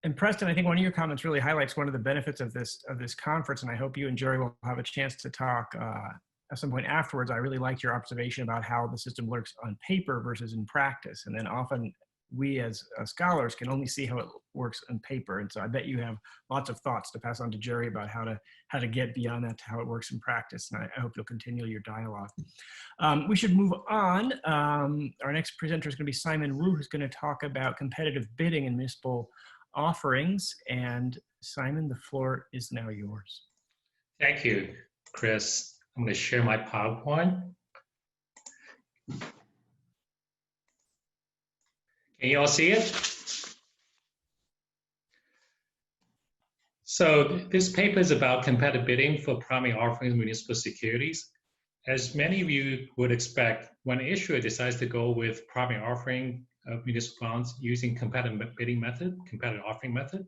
Speaker 1: And Preston, I think one of your comments really highlights one of the benefits of this conference, and I hope you and Jerry will have a chance to talk at some point afterwards. I really liked your observation about how the system works on paper versus in practice, and then often we as scholars can only see how it works on paper. And so I bet you have lots of thoughts to pass on to Jerry about how to get beyond that to how it works in practice. And I hope you'll continue your dialogue. We should move on. Our next presenter is going to be Simon Wu, who's going to talk about competitive bidding in municipal offerings. And Simon, the floor is now yours.
Speaker 6: Thank you, Chris. I'm going to share my PowerPoint. Can you all see it? So this paper is about competitive bidding for primary offerings of municipal securities. As many of you would expect, when an issuer decides to go with primary offering of municipal bonds using competitive bidding method, competitive offering method,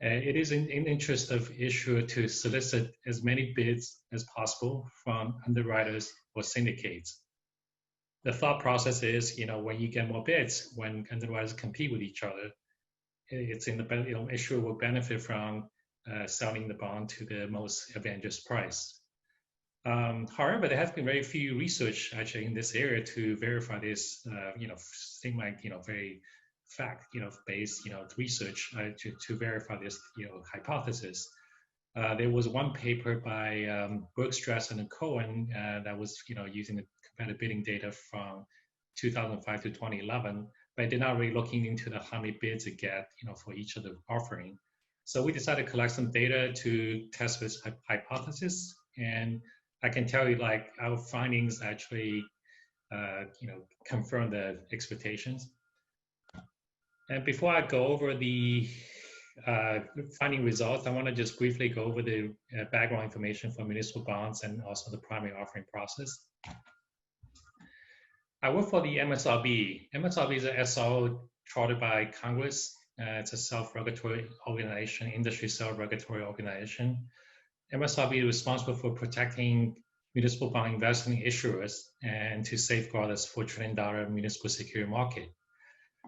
Speaker 6: it is in interest of issuer to solicit as many bids as possible from underwriters or syndicates. The thought process is, when you get more bids, when underwriters compete with each other, it's in the issuer will benefit from selling the bond to the most advantageous price. However, there has been very few research actually in this area to verify this, seem like, very fact-based, research to verify this, hypothesis. There was one paper by Brooks, Strassen, and Cohen that was, using the competitive bidding data from 2005 to 2011, but they're not really looking into how many bids it get, for each of the offering. So we decided to collect some data to test this hypothesis, and I can tell you, like, our findings actually, confirm the expectations. And before I go over the finding results, I want to just briefly go over the background information for municipal bonds and also the primary offering process. I work for the MSRB. MSRB is an SRO chartered by Congress. It's a self-regulatory organization, industry self-regulatory organization. MSRB is responsible for protecting municipal bond investment issuers and to safeguard this $4 trillion municipal security market.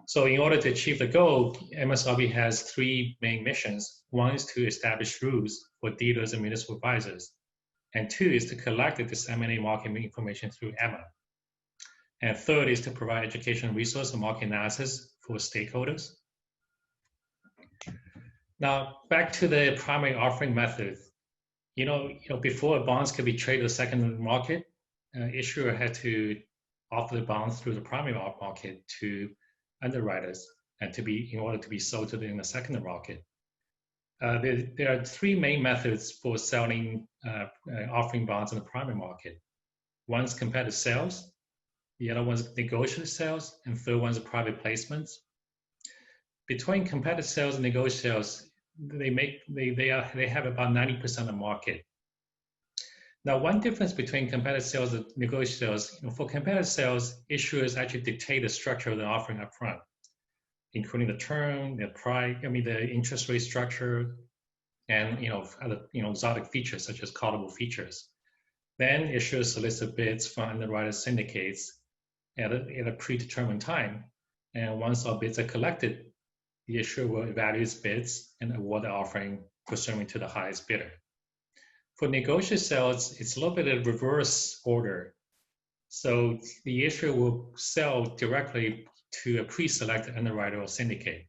Speaker 6: So in order to achieve the goal, MSRB has three main missions. One is to establish rules for dealers and municipal advisors. And two is to collect and disseminate market information through EMA. And third is to provide educational resource and market analysis for stakeholders. Now, back to the primary offering method. Before bonds could be traded the secondary market, issuer had to offer the bonds through the primary market to underwriters and in order to be sold in the secondary market. There are three main methods for selling offering bonds in the primary market. One is competitive sales, the other one is negotiated sales, and third one is private placements. Between competitive sales and negotiated sales, they have about 90% of the market. Now, one difference between competitive sales and negotiated sales, for competitive sales, issuers actually dictate the structure of the offering up front, including the term, the price, the interest rate structure, and other exotic features such as callable features. Then issuers solicit bids from underwriter syndicates at a predetermined time, and once all bids are collected, the issuer will evaluate its bids and award the offering pursuant to the highest bidder. For negotiated sales, it's a little bit of reverse order. So the issuer will sell directly to a pre-selected underwriter or syndicate.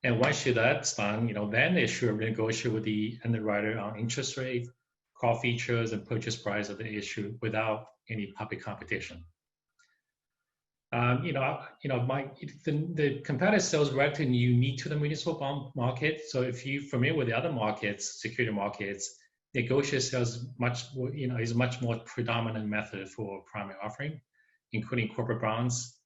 Speaker 6: And once that's done, then the issuer will negotiate with the underwriter on interest rate, call features, and purchase price of the issue without any public competition. The competitive sales is relatively unique to the municipal bond market. So if you're familiar with the other markets, security markets, negotiated sales is much more predominant method for primary offering, including corporate bonds,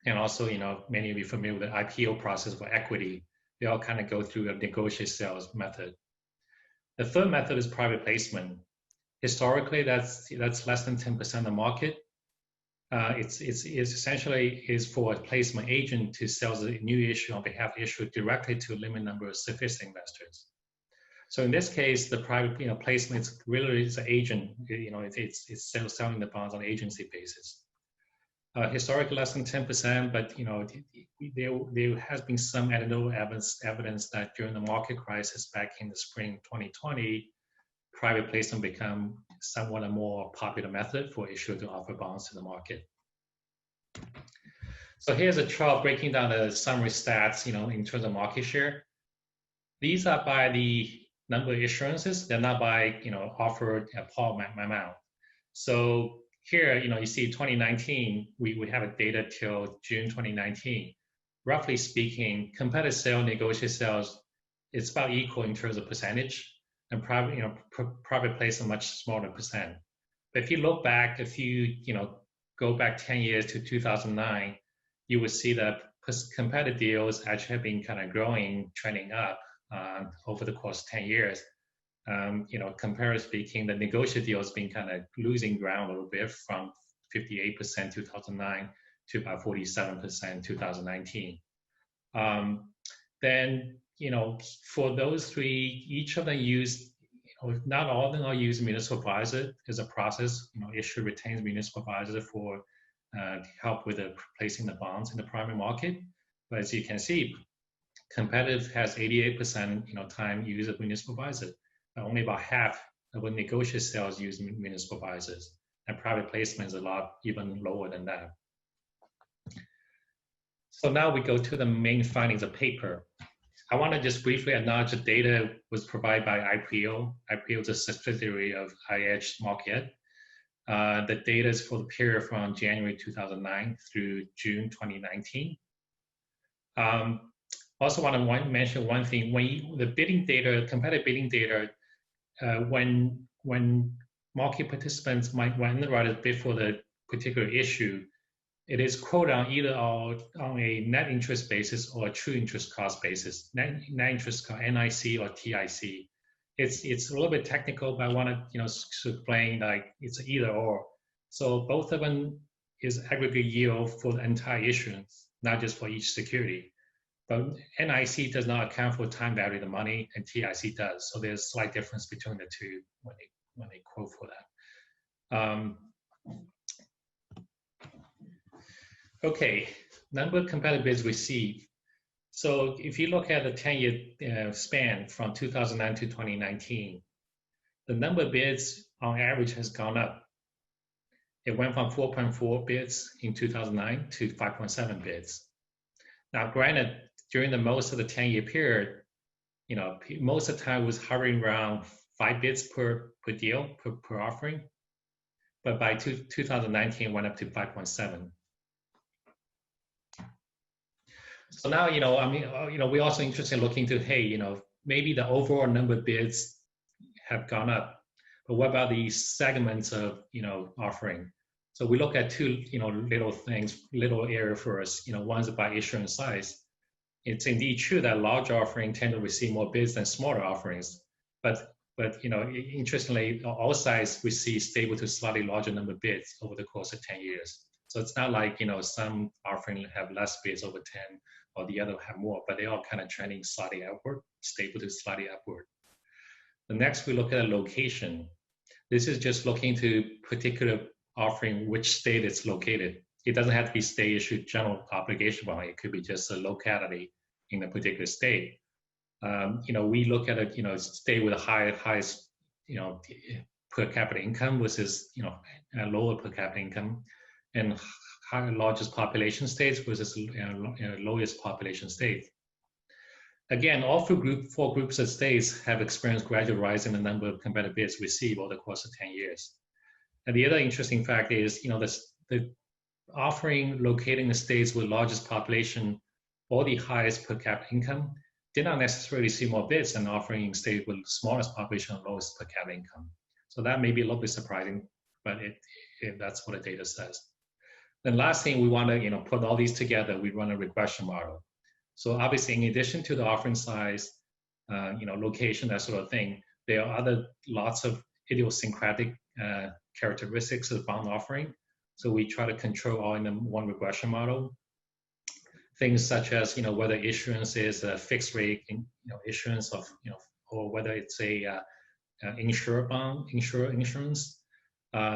Speaker 6: and also many of you are familiar with the IPO process for equity. They all kind of go through a negotiated sales method. The third method is private placement. Historically, that's less than 10% of the market. It's essentially for a placement agent to sell the new issue on behalf of the issuer directly to a limited number of sophisticated investors. So in this case, the private placement really is an agent. It's selling the bonds on an agency basis. Historically, less than 10%, but there has been some anecdotal evidence that during the market crisis back in the spring 2020, private placement become somewhat a more popular method for issuer to offer bonds to the market. So here's a chart breaking down the summary stats, in terms of market share. These are by the number of issuances. They're not by, offered par amount. So here, you see 2019, we have a data till June 2019. Roughly speaking, competitive sales, negotiated sales, it's about equal in terms of percentage. And private placement much smaller percent. But if you look back, go back 10 years to 2009, you would see that competitive deals actually have been kind of growing, trending up, over the course of 10 years. Comparatively speaking, the negotiated deal has been kind of losing ground a little bit from 58% 2009 to about 47% 2019. Then, for those three, each of them use, not all of them are using municipal advisor as a process. Issue retains municipal advisor for help with placing the bonds in the primary market. But as you can see, competitive has 88% time use of municipal advisor. Only about half of the negotiated sales use municipal advisors, and private placement is a lot even lower than that. So now we go to the main findings of paper. I want to just briefly acknowledge the data was provided by IPO. IPO is a subsidiary of iEdge Market. The data is for the period from January 2009 through June 2019. Also want to mention one thing. When the bidding data, competitive bidding data, when market participants when underwriters bid for the particular issue, it is quoted on either on a net interest basis or a true interest cost basis. Net interest cost, NIC or TIC. It's a little bit technical, but I want to explain like it's either or. So both of them is aggregate yield for the entire issuance, not just for each security. But NIC does not account for time value of the money, and TIC does. So there's a slight difference between the two when they quote for that. Okay, number of competitive bids received. So if you look at the 10-year span from 2009 to 2019, the number of bids on average has gone up. It went from 4.4 bids in 2009 to 5.7 bids. Now, granted, during the most of the 10-year period, most of the time was hovering around 5 bids per deal, per offering. But by 2019, it went up to 5.7. So now, we're also interested in looking to, hey, maybe the overall number of bids have gone up, but what about these segments of, offering? So we look at two, little area first. One's by issuance size. It's indeed true that large offering tend to receive more bids than smaller offerings, but interestingly, all size receive stable to slightly larger number of bids over the course of 10 years. So it's not like, some offering have less bids over 10 or the other have more, but they all kind of trending slightly upward, stable to slightly upward. The next, we look at a location. This is just looking to particular offering, which state it's located. It doesn't have to be state issued general obligation bond. It could be just a locality in a particular state. We look at a state with the highest, per capita income versus, a lower per capita income, and largest population states versus lowest population states. Again, all four groups of states have experienced gradual rise in the number of competitive bids received over the course of 10 years. And the other interesting fact is, the offering located in the states with largest population or the highest per capita income did not necessarily see more bids than offering in states with smallest population and lowest per capita income. So that may be a little bit surprising, but that's what the data says. Then last thing, we want to put all these together. We run a regression model. So obviously, in addition to the offering size, location, that sort of thing, there are lots of idiosyncratic characteristics of the bond offering. So we try to control all in one regression model. Things such as whether issuance is a fixed rate, issuance of or whether it's a insurance.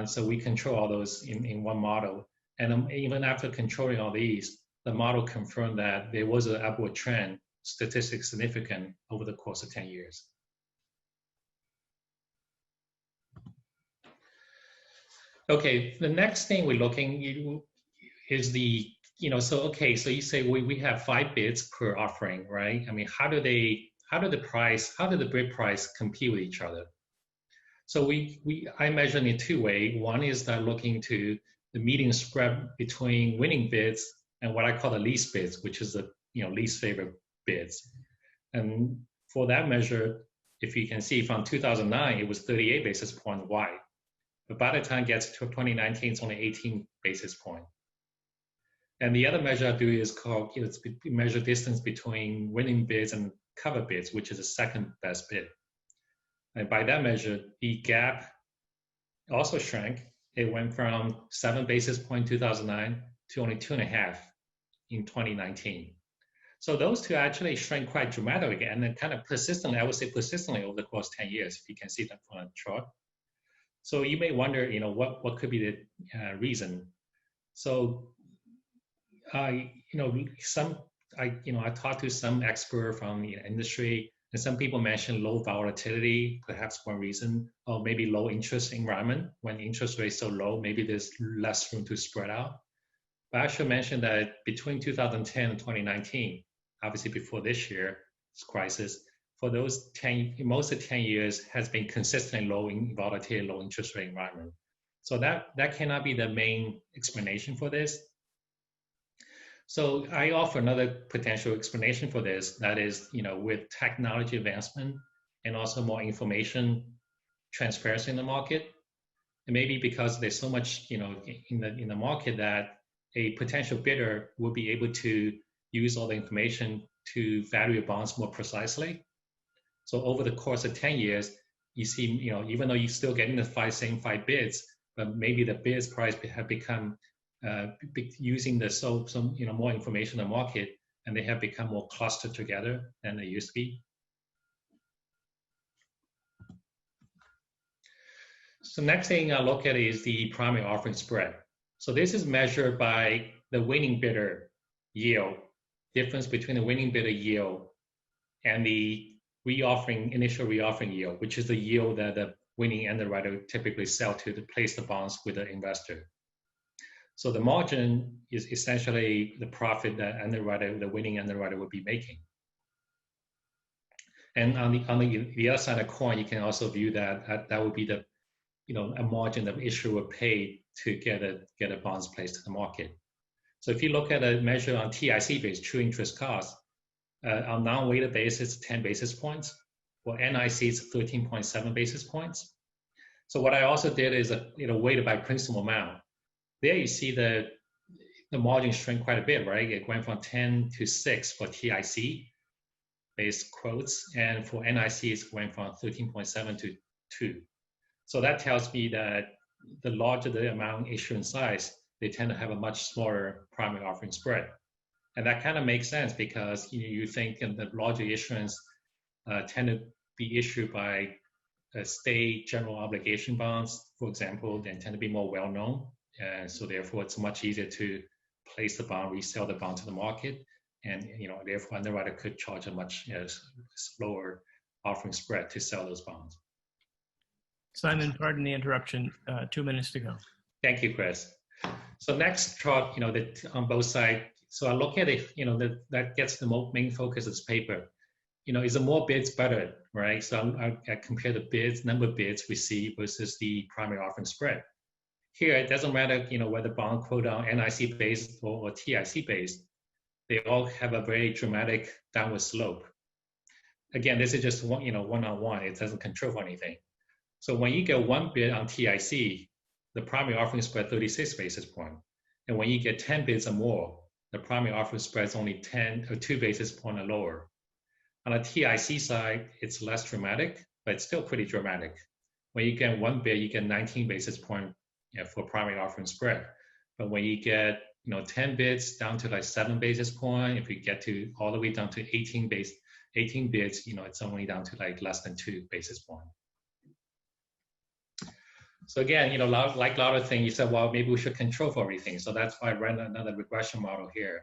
Speaker 6: So we control all those in one model. And even after controlling all these, the model confirmed that there was an upward trend, statistically significant over the course of 10 years. Okay, the next thing we're looking is the, so you say we have 5 bids per offering, right? I mean, how do the bid price compete with each other? So I measure in 2 ways. One is that looking to the median spread between winning bids and what I call the least bids, which is the least favorite bids. And for that measure, if you can see from 2009, it was 38 basis points wide. But by the time it gets to 2019, it's only 18 basis points. And the other measure I do is called, measure distance between winning bids and cover bids, which is the second best bid. And by that measure, the gap also shrank. It went from 7 basis points in 2009 to only 2.5 in 2019. So those two actually shrank quite dramatically and then kind of persistently, I would say persistently over the course of 10 years, if you can see that from the chart. So you may wonder, what could be the reason? So, I talked to some expert from the industry, and some people mentioned low volatility, perhaps one reason, or maybe low interest environment. When interest rates so low, maybe there's less room to spread out. But I should mention that between 2010 and 2019, obviously before this year's crisis, for those most of 10 years has been consistently low in volatility, low interest rate environment. So that cannot be the main explanation for this. So I offer another potential explanation for this. That is, with technology advancement and also more information transparency in the market, and maybe because there's so much, in the market that a potential bidder will be able to use all the information to value bonds more precisely. So over the course of 10 years, you see, even though you're still getting the same five bids, but maybe the bids price have become using the more information in the market, and they have become more clustered together than they used to be. So next thing I look at is the primary offering spread. So this is measured by the winning bidder yield, difference between the winning bidder yield and the initial reoffering yield, which is the yield that the winning underwriter typically sell to place the bonds with the investor. So the margin is essentially the profit that the winning underwriter would be making. And on the other side of the coin, you can also view that would be the a margin that the issuer would pay to get a bonds placed to the market. So if you look at a measure on TIC base, true interest cost, on non-weighted basis, 10 basis points. For NIC, it's 13.7 basis points. So what I also did is weighted by principal amount. There you see the margin shrink quite a bit, right? It went from 10 to 6 for TIC based quotes, and for NIC it went from 13.7 to 2. So that tells me that the larger the amount issuance size, they tend to have a much smaller primary offering spread. And that kind of makes sense because you think the larger issuance tend to be issued by state general obligation bonds, for example, they tend to be more well-known. So therefore, it's much easier to place the bond, resell the bond to the market, and therefore underwriter could charge a much slower offering spread to sell those bonds.
Speaker 1: Simon, pardon the interruption. 2 minutes to go.
Speaker 6: Thank you, Chris. So next chart, that on both sides. So I look at it, that gets the main focus of this paper. Is the more bids better, right? So I compare the number of bids we see versus the primary offering spread. Here, it doesn't matter, whether bond quote on NIC based or TIC based, they all have a very dramatic downward slope. Again, this is just one-on-one, it doesn't control for anything. So when you get one bid on TIC, the primary offering spread 36 basis points. And when you get 10 bids or more, the primary offering spread is only 10 or 2 basis points or lower. On the TIC side, it's less dramatic, but it's still pretty dramatic. When you get one bid, you get 19 basis points for primary offering spread. But when you get 10 bids down to like 7 basis points, if you get to all the way down to 18 bids, it's only down to like less than 2 basis points. So again, like a lot of things, you said, well, maybe we should control for everything. So that's why I ran another regression model here.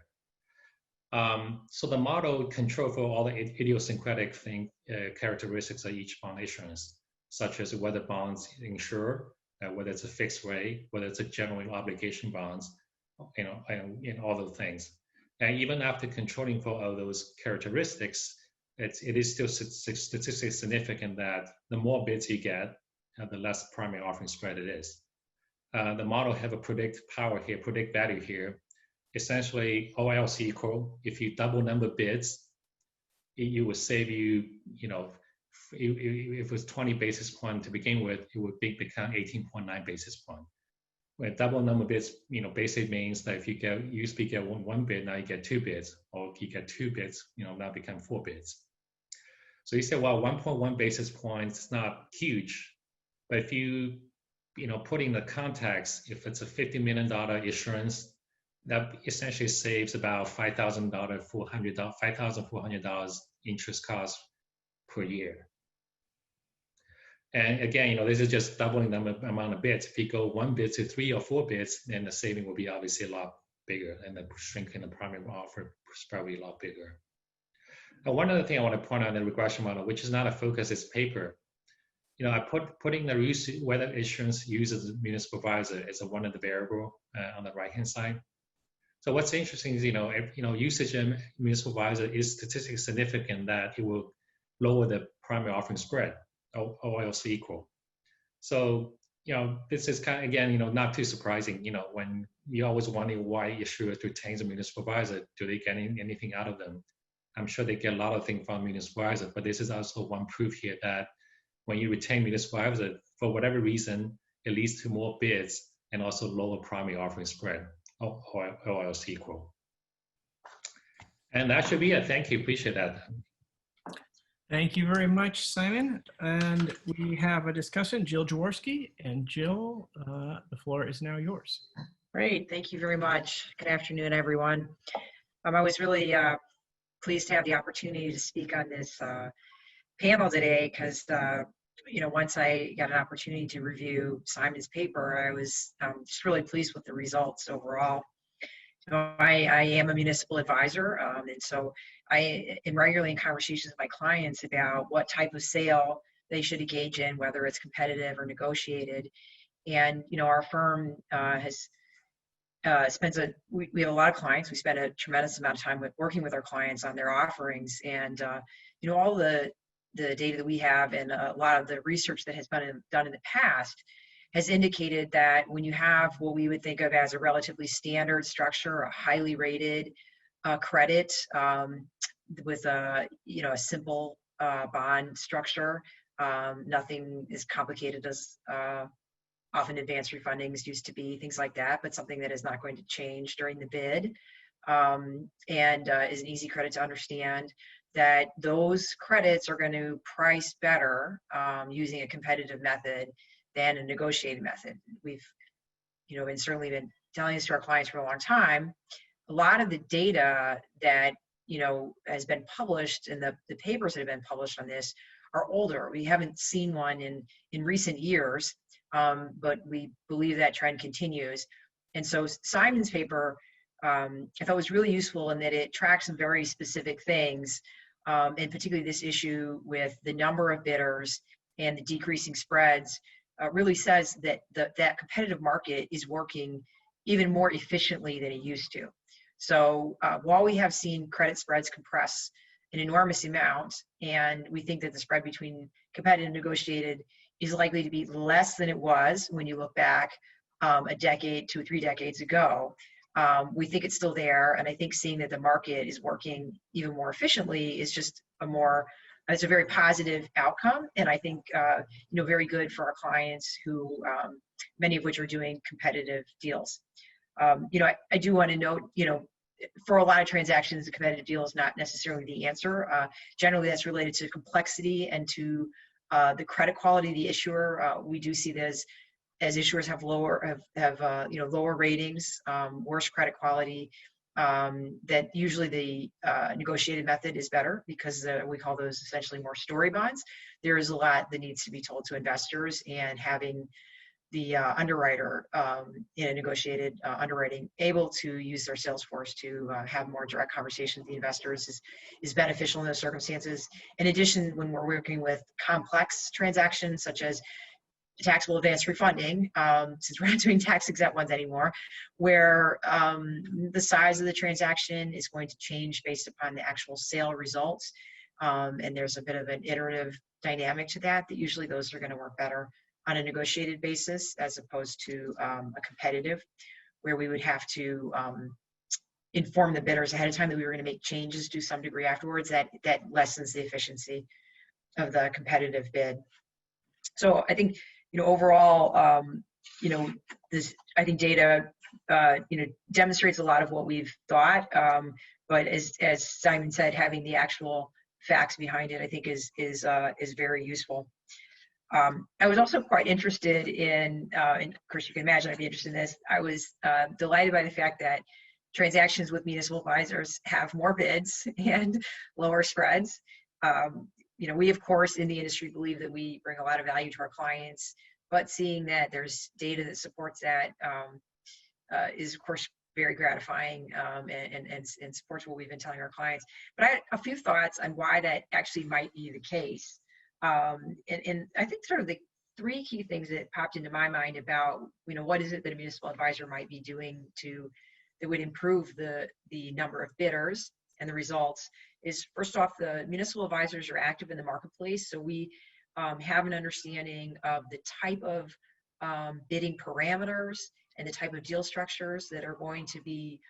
Speaker 6: So the model control for all the idiosyncratic characteristics of each bond issuance, such as whether bonds insure, whether it's a fixed rate, whether it's a general obligation bonds, and all those things. And even after controlling for all those characteristics, it is still statistically significant that the more bids you get, the less primary offering spread it is. The model have a predict value here. Essentially, all else equal, if you double number of bids, it would save you, if it was 20 basis points to begin with, it would become 18.9 basis points. When double number of bids, basically means that if you used to get one bid, now you get 2 bids, or if you get 2 bids, now become 4 bids. So you say, well, 1.1 basis points is not huge, but if you put in the context, if it's a $50 million issuance, that essentially saves about $5,400 interest costs per year. And again, this is just doubling the amount of bits. If you go 1 bit to 3 or 4 bits, then the saving will be obviously a lot bigger, and the shrink in the primary offer is probably a lot bigger. Now, one other thing I want to point out in the regression model, which is not a focus, is paper. I putting the whether issuance uses a municipal advisor as one of the variable on the right-hand side. So what's interesting is, usage in municipal advisor is statistically significant that it will lower the primary offering spread, all else equal. So, this is kind of, again, not too surprising, when you always wondering why issuers retains a municipal advisor, do they get anything out of them? I'm sure they get a lot of things from municipal advisor, but this is also one proof here that when you retain municipal advisor, for whatever reason, it leads to more bids and also lower primary offering spread, all else equal. And that should be it. Thank you. Appreciate that.
Speaker 1: Thank you very much, Simon. And we have a discussion, Jill Jaworski. And Jill, the floor is now yours.
Speaker 7: Great. Thank you very much. Good afternoon, everyone. I was really pleased to have the opportunity to speak on this panel today because, once I got an opportunity to review Simon's paper, I was just really pleased with the results overall. I am a municipal advisor, and so I am regularly in conversations with my clients about what type of sale they should engage in, whether it's competitive or negotiated. And, our firm has we have a lot of clients. We spend a tremendous amount of time working with our clients on their offerings, and all the data that we have and a lot of the research that has been done in the past has indicated that when you have what we would think of as a relatively standard structure, a highly rated credit with a simple bond structure, nothing as complicated as often advanced refundings used to be, things like that, but something that is not going to change during the bid, and is an easy credit to understand, that those credits are going to price better using a competitive method than a negotiated method. We've, certainly been telling this to our clients for a long time. A lot of the data that, has been published and the papers that have been published on this are older. We haven't seen one in recent years, but we believe that trend continues. And so Simon's paper, I thought was really useful in that it tracks some very specific things, and particularly this issue with the number of bidders and the decreasing spreads really says that that competitive market is working even more efficiently than it used to. So while we have seen credit spreads compress an enormous amount, and we think that the spread between competitive and negotiated is likely to be less than it was when you look back a decade, 2 or 3 decades ago, we think it's still there. And I think seeing that the market is working even more efficiently is just it's a very positive outcome. And I think, very good for our clients who, many of which are doing competitive deals. I do want to note, for a lot of transactions, a competitive deal is not necessarily the answer. Generally, that's related to complexity and to the credit quality of the issuer. We do see this as issuers have lower ratings, worse credit quality, that usually the negotiated method is better because we call those essentially more story bonds. There is a lot that needs to be told to investors, and having the underwriter in a negotiated underwriting able to use their sales force to have more direct conversations with the investors is beneficial in those circumstances. In addition, when we're working with complex transactions such as taxable advance refunding, since we're not doing tax-exempt ones anymore, where the size of the transaction is going to change based upon the actual sale results, and there's a bit of an iterative dynamic to that usually those are going to work better on a negotiated basis as opposed to a competitive, where we would have to inform the bidders ahead of time that we were going to make changes to some degree afterwards. That lessens the efficiency of the competitive bid. So I think, overall, this, I think data, demonstrates a lot of what we've thought. But as Simon said, having the actual facts behind it, I think is very useful. I was also quite interested in, and of course you can imagine I'd be interested in this. I was delighted by the fact that transactions with municipal advisors have more bids and lower spreads. You know, we of course in the industry believe that we bring a lot of value to our clients, but seeing that there's data that supports that is of course very gratifying and supports what we've been telling our clients. But I had a few thoughts on why that actually might be the case. And I think sort of the three key things that popped into my mind about, you know, what is it that a municipal advisor might be doing that would improve the number of bidders and the results is, first off, the municipal advisors are active in the marketplace. So we have an understanding of the type of bidding parameters and the type of deal structures that are going to be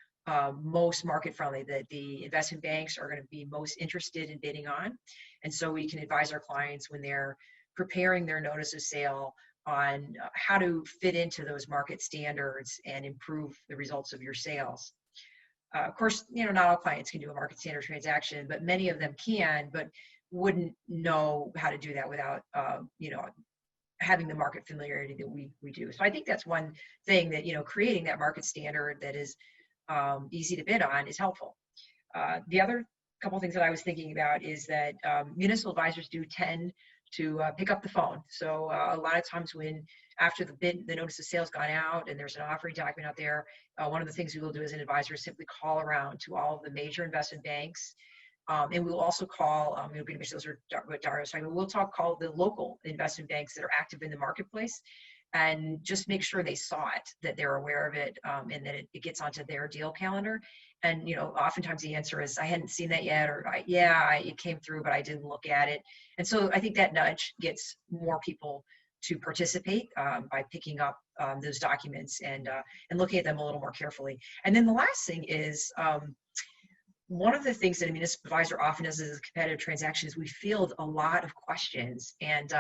Speaker 7: most market friendly, that the investment banks are going to be most interested in bidding on. And so we can advise our clients when they're preparing their notice of sale on how to fit into those market standards and improve the results of your sales. Of course, you know, not all clients can do a market standard transaction, but many of them can, but wouldn't know how to do that without, you know, having the market familiarity that we do. So I think that's one thing that, you know, creating that market standard that is easy to bid on is helpful. The other couple of things that I was thinking about is that municipal advisors do tend to pick up the phone. So a lot of times when after the notice of sale's gone out and there's an offering document out there, one of the things we will do as an advisor is simply call around to all of the major investment banks. And we'll also call, those are what Dario's talking about. We'll call the local investment banks that are active in the marketplace and just make sure they saw it, that they're aware of it, and that it gets onto their deal calendar. And, you know, oftentimes the answer is, I hadn't seen that yet, or it came through, but I didn't look at it. And so I think that nudge gets more people to participate by picking up those documents and looking at them a little more carefully. And then the last thing is, one of the things that a municipal advisor often does as a competitive transaction is we field a lot of questions. And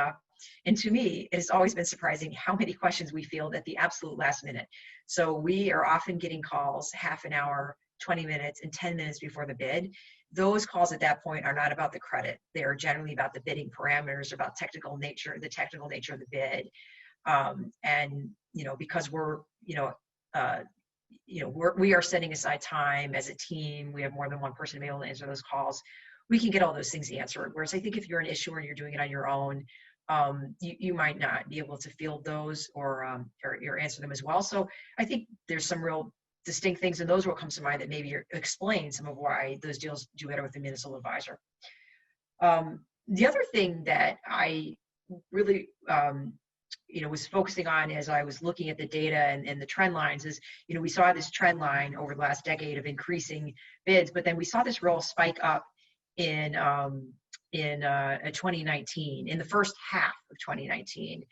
Speaker 7: to me, it has always been surprising how many questions we field at the absolute last minute. So we are often getting calls half an hour, 20 minutes, and 10 minutes before the bid. Those calls at that point are not about the credit. They are generally about the bidding parameters, about the technical nature of the bid. And, you know, because we are setting aside time as a team. We have more than one person to be able to answer those calls. We can get all those things answered. Whereas I think if you're an issuer and you're doing it on your own, you might not be able to field those or answer them as well. So I think there's some real distinct things, and those will come to mind that maybe explain some of why those deals do better with the municipal advisor. The other thing that I really was focusing on as I was looking at the data and the trend lines is, we saw this trend line over the last decade of increasing bids, but then we saw this real spike up in 2019, in the first half of 2019.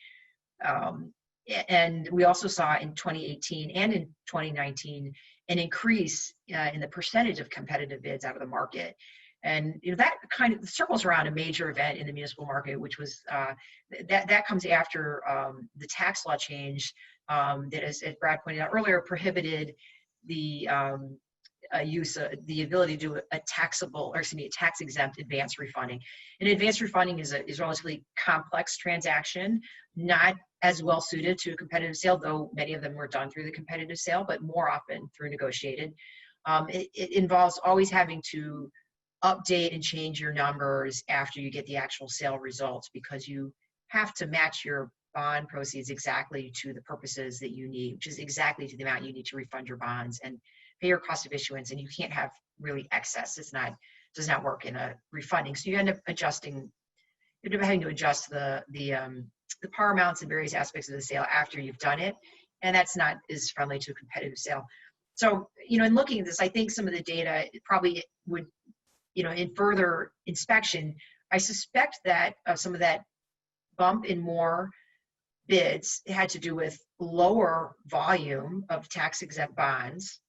Speaker 7: And we also saw in 2018 and in 2019 an increase in the percentage of competitive bids out of the market. And that kind of circles around a major event in the municipal market, which was that comes after the tax law change that, as Brad pointed out earlier, prohibited the the ability to do a tax-exempt advance refunding. And advance refunding is a relatively complex transaction, not as well suited to a competitive sale, though many of them were done through the competitive sale, but more often through negotiated. It involves always having to update and change your numbers after you get the actual sale results, because you have to match your bond proceeds exactly to the purposes that you need, which is exactly to the amount you need to refund your bonds and pay your cost of issuance. And you can't have really excess. Does not work in a refunding. So you end up having to adjust the par amounts and various aspects of the sale after you've done it. And that's not as friendly to a competitive sale. So, in looking at this, I think some of the data probably would, in further inspection, I suspect that some of that bump in more bids had to do with lower volume of tax-exempt bonds.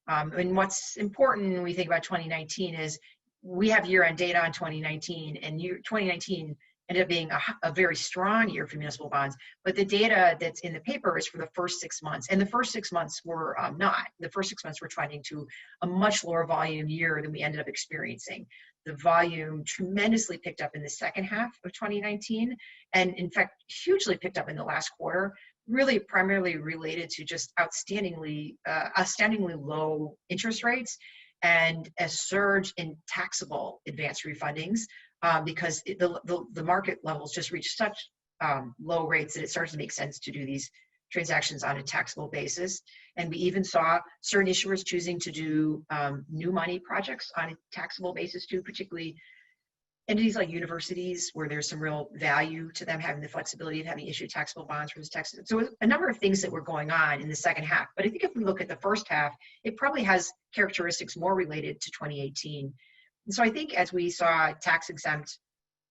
Speaker 7: And what's important when we think about 2019 is we have year-end data on 2019, and 2019 ended up being a very strong year for municipal bonds. But the data that's in the paper is for the first 6 months. And the first 6 months were not. The first 6 months were trending to a much lower volume year than we ended up experiencing. The volume tremendously picked up in the second half of 2019, and in fact, hugely picked up in the last quarter, really primarily related to just outstandingly low interest rates and a surge in taxable advance refundings because the market levels just reached such low rates that it starts to make sense to do these transactions on a taxable basis. And we even saw certain issuers choosing to do new money projects on a taxable basis too, particularly entities like universities where there's some real value to them having the flexibility of having issued taxable bonds for this tax. So a number of things that were going on in the second half. But I think if we look at the first half, it probably has characteristics more related to 2018. And so I think as we saw tax exempt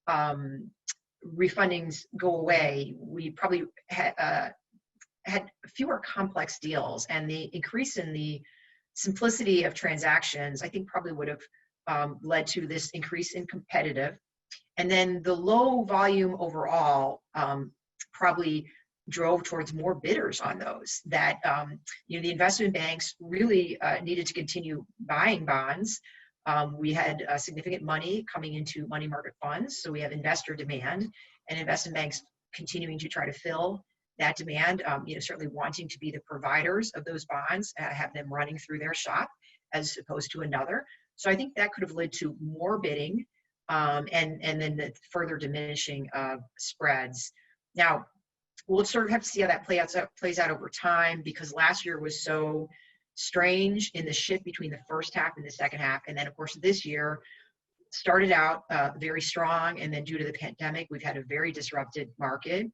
Speaker 7: refundings go away, we probably had fewer complex deals, and the increase in the simplicity of transactions, I think probably would have led to this increase in competitive. And then the low volume overall probably drove towards more bidders on those that, the investment banks really needed to continue buying bonds. We had significant money coming into money market funds. So we have investor demand and investment banks continuing to try to fill that demand, certainly wanting to be the providers of those bonds, have them running through their shop as opposed to another. So I think that could have led to more bidding and then the further diminishing of spreads. Now, we'll sort of have to see how that plays out over time, because last year was so strange in the shift between the first half and the second half. And then, of course, this year started out very strong. And then due to the pandemic, we've had a very disrupted market.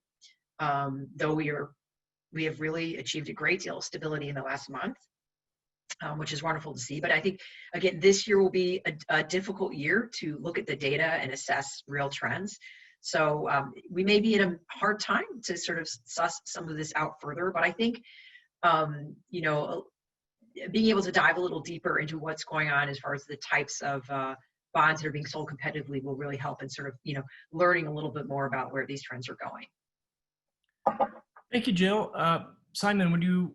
Speaker 7: Though we have really achieved a great deal of stability in the last month, which is wonderful to see. But I think, again, this year will be a difficult year to look at the data and assess real trends. So we may be in a hard time to sort of suss some of this out further. But I think, being able to dive a little deeper into what's going on as far as the types of bonds that are being sold competitively will really help in sort of, learning a little bit more about where these trends are going.
Speaker 1: Thank you, Jill. Simon, would you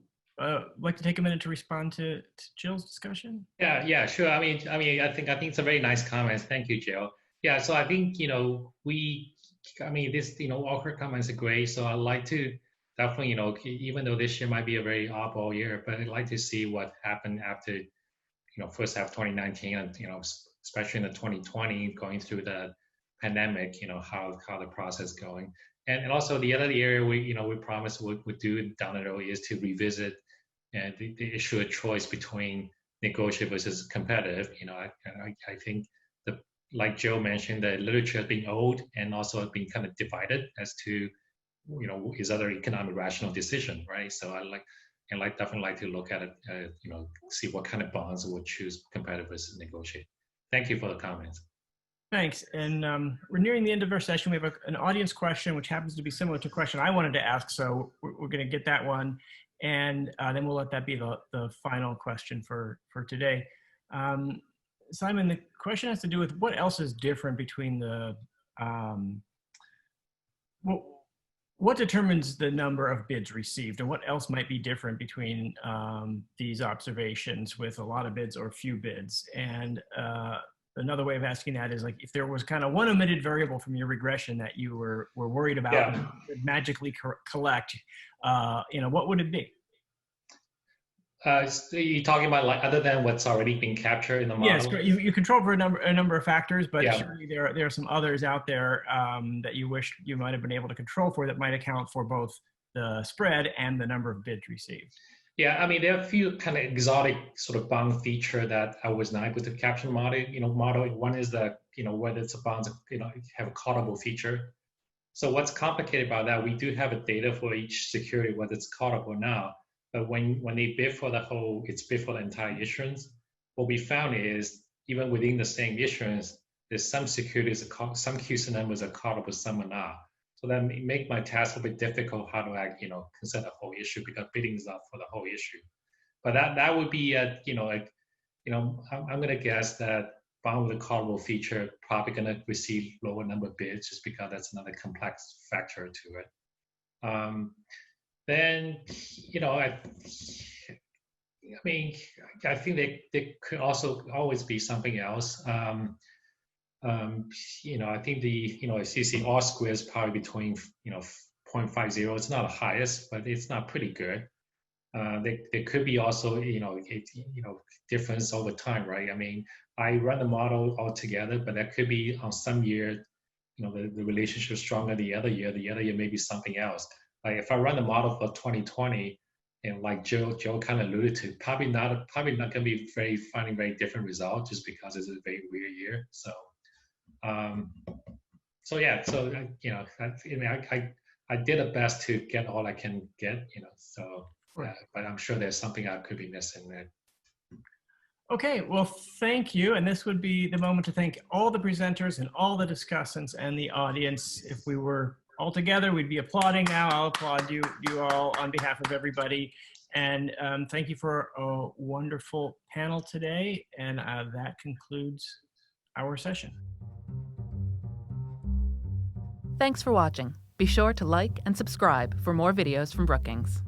Speaker 1: like to take a minute to respond to Jill's discussion?
Speaker 6: Yeah, sure. I think it's a very nice comment. Thank you, Jill. Yeah, so I think all her comments are great. So I'd like to definitely, even though this year might be a very oddball year, but I'd like to see what happened after, first half 2019 and especially in the 2020 going through the pandemic, how the process is going. And also the other area we promised would do down the road is to revisit the issue of choice between negotiate versus competitive. I think like Joe mentioned, the literature has been old and also been kind of divided as to, is other economic rational decision, right? So definitely like to look at it, see what kind of bonds would choose competitive versus negotiate. Thank you for the comments.
Speaker 1: Thanks. And we're nearing the end of our session. We have an audience question, which happens to be similar to a question I wanted to ask. So we're going to get that one. And then we'll let that be the final question for today. Simon, the question has to do with what else is different between what determines the number of bids received, and what else might be different between these observations with a lot of bids or few bids? And another way of asking that is, like, if there was kind of one omitted variable from your regression that you were worried about and would magically collect, what would it be?
Speaker 6: So you're talking about, like, other than what's already been captured in the model?
Speaker 1: Yes, you control for a number of factors, but surely there are some others out there that you wish you might have been able to control for that might account for both the spread and the number of bids received.
Speaker 6: Yeah, there are a few kind of exotic sort of bond feature that I was not able to capture in the model. One is that, whether it's a bonds, have a callable feature. So what's complicated about that, we do have a data for each security, whether it's callable or not. But when they bid for it's bid for the entire issuance. What we found is, even within the same issuance, there's some securities, some QC numbers are callable, some are not. So that make my task a bit difficult how to consider the whole issue, because bidding is not for the whole issue. But that would be I'm going to guess that bond with a callable feature probably going to receive lower number of bids just because that's another complex factor to it. Then, I mean, I think there could also always be something else. I think as you see, R squared is probably between 0.50. It's not the highest, but it's not pretty good. There could be also difference over time, right? I mean, I run the model altogether, but that could be on some year, the relationship is stronger the other year maybe something else. Like if I run the model for 2020, and like Joe kind of alluded to, probably not going to be finding very different results just because it's a very weird year. So, I did the best to get all I can get, but I'm sure there's something I could be missing there.
Speaker 1: Okay, well, thank you. And this would be the moment to thank all the presenters and all the discussants and the audience. If we were all together, we'd be applauding now. I'll applaud you all on behalf of everybody. And thank you for a wonderful panel today. And that concludes our session.
Speaker 8: Thanks for watching. Be sure to like and subscribe for more videos from Brookings.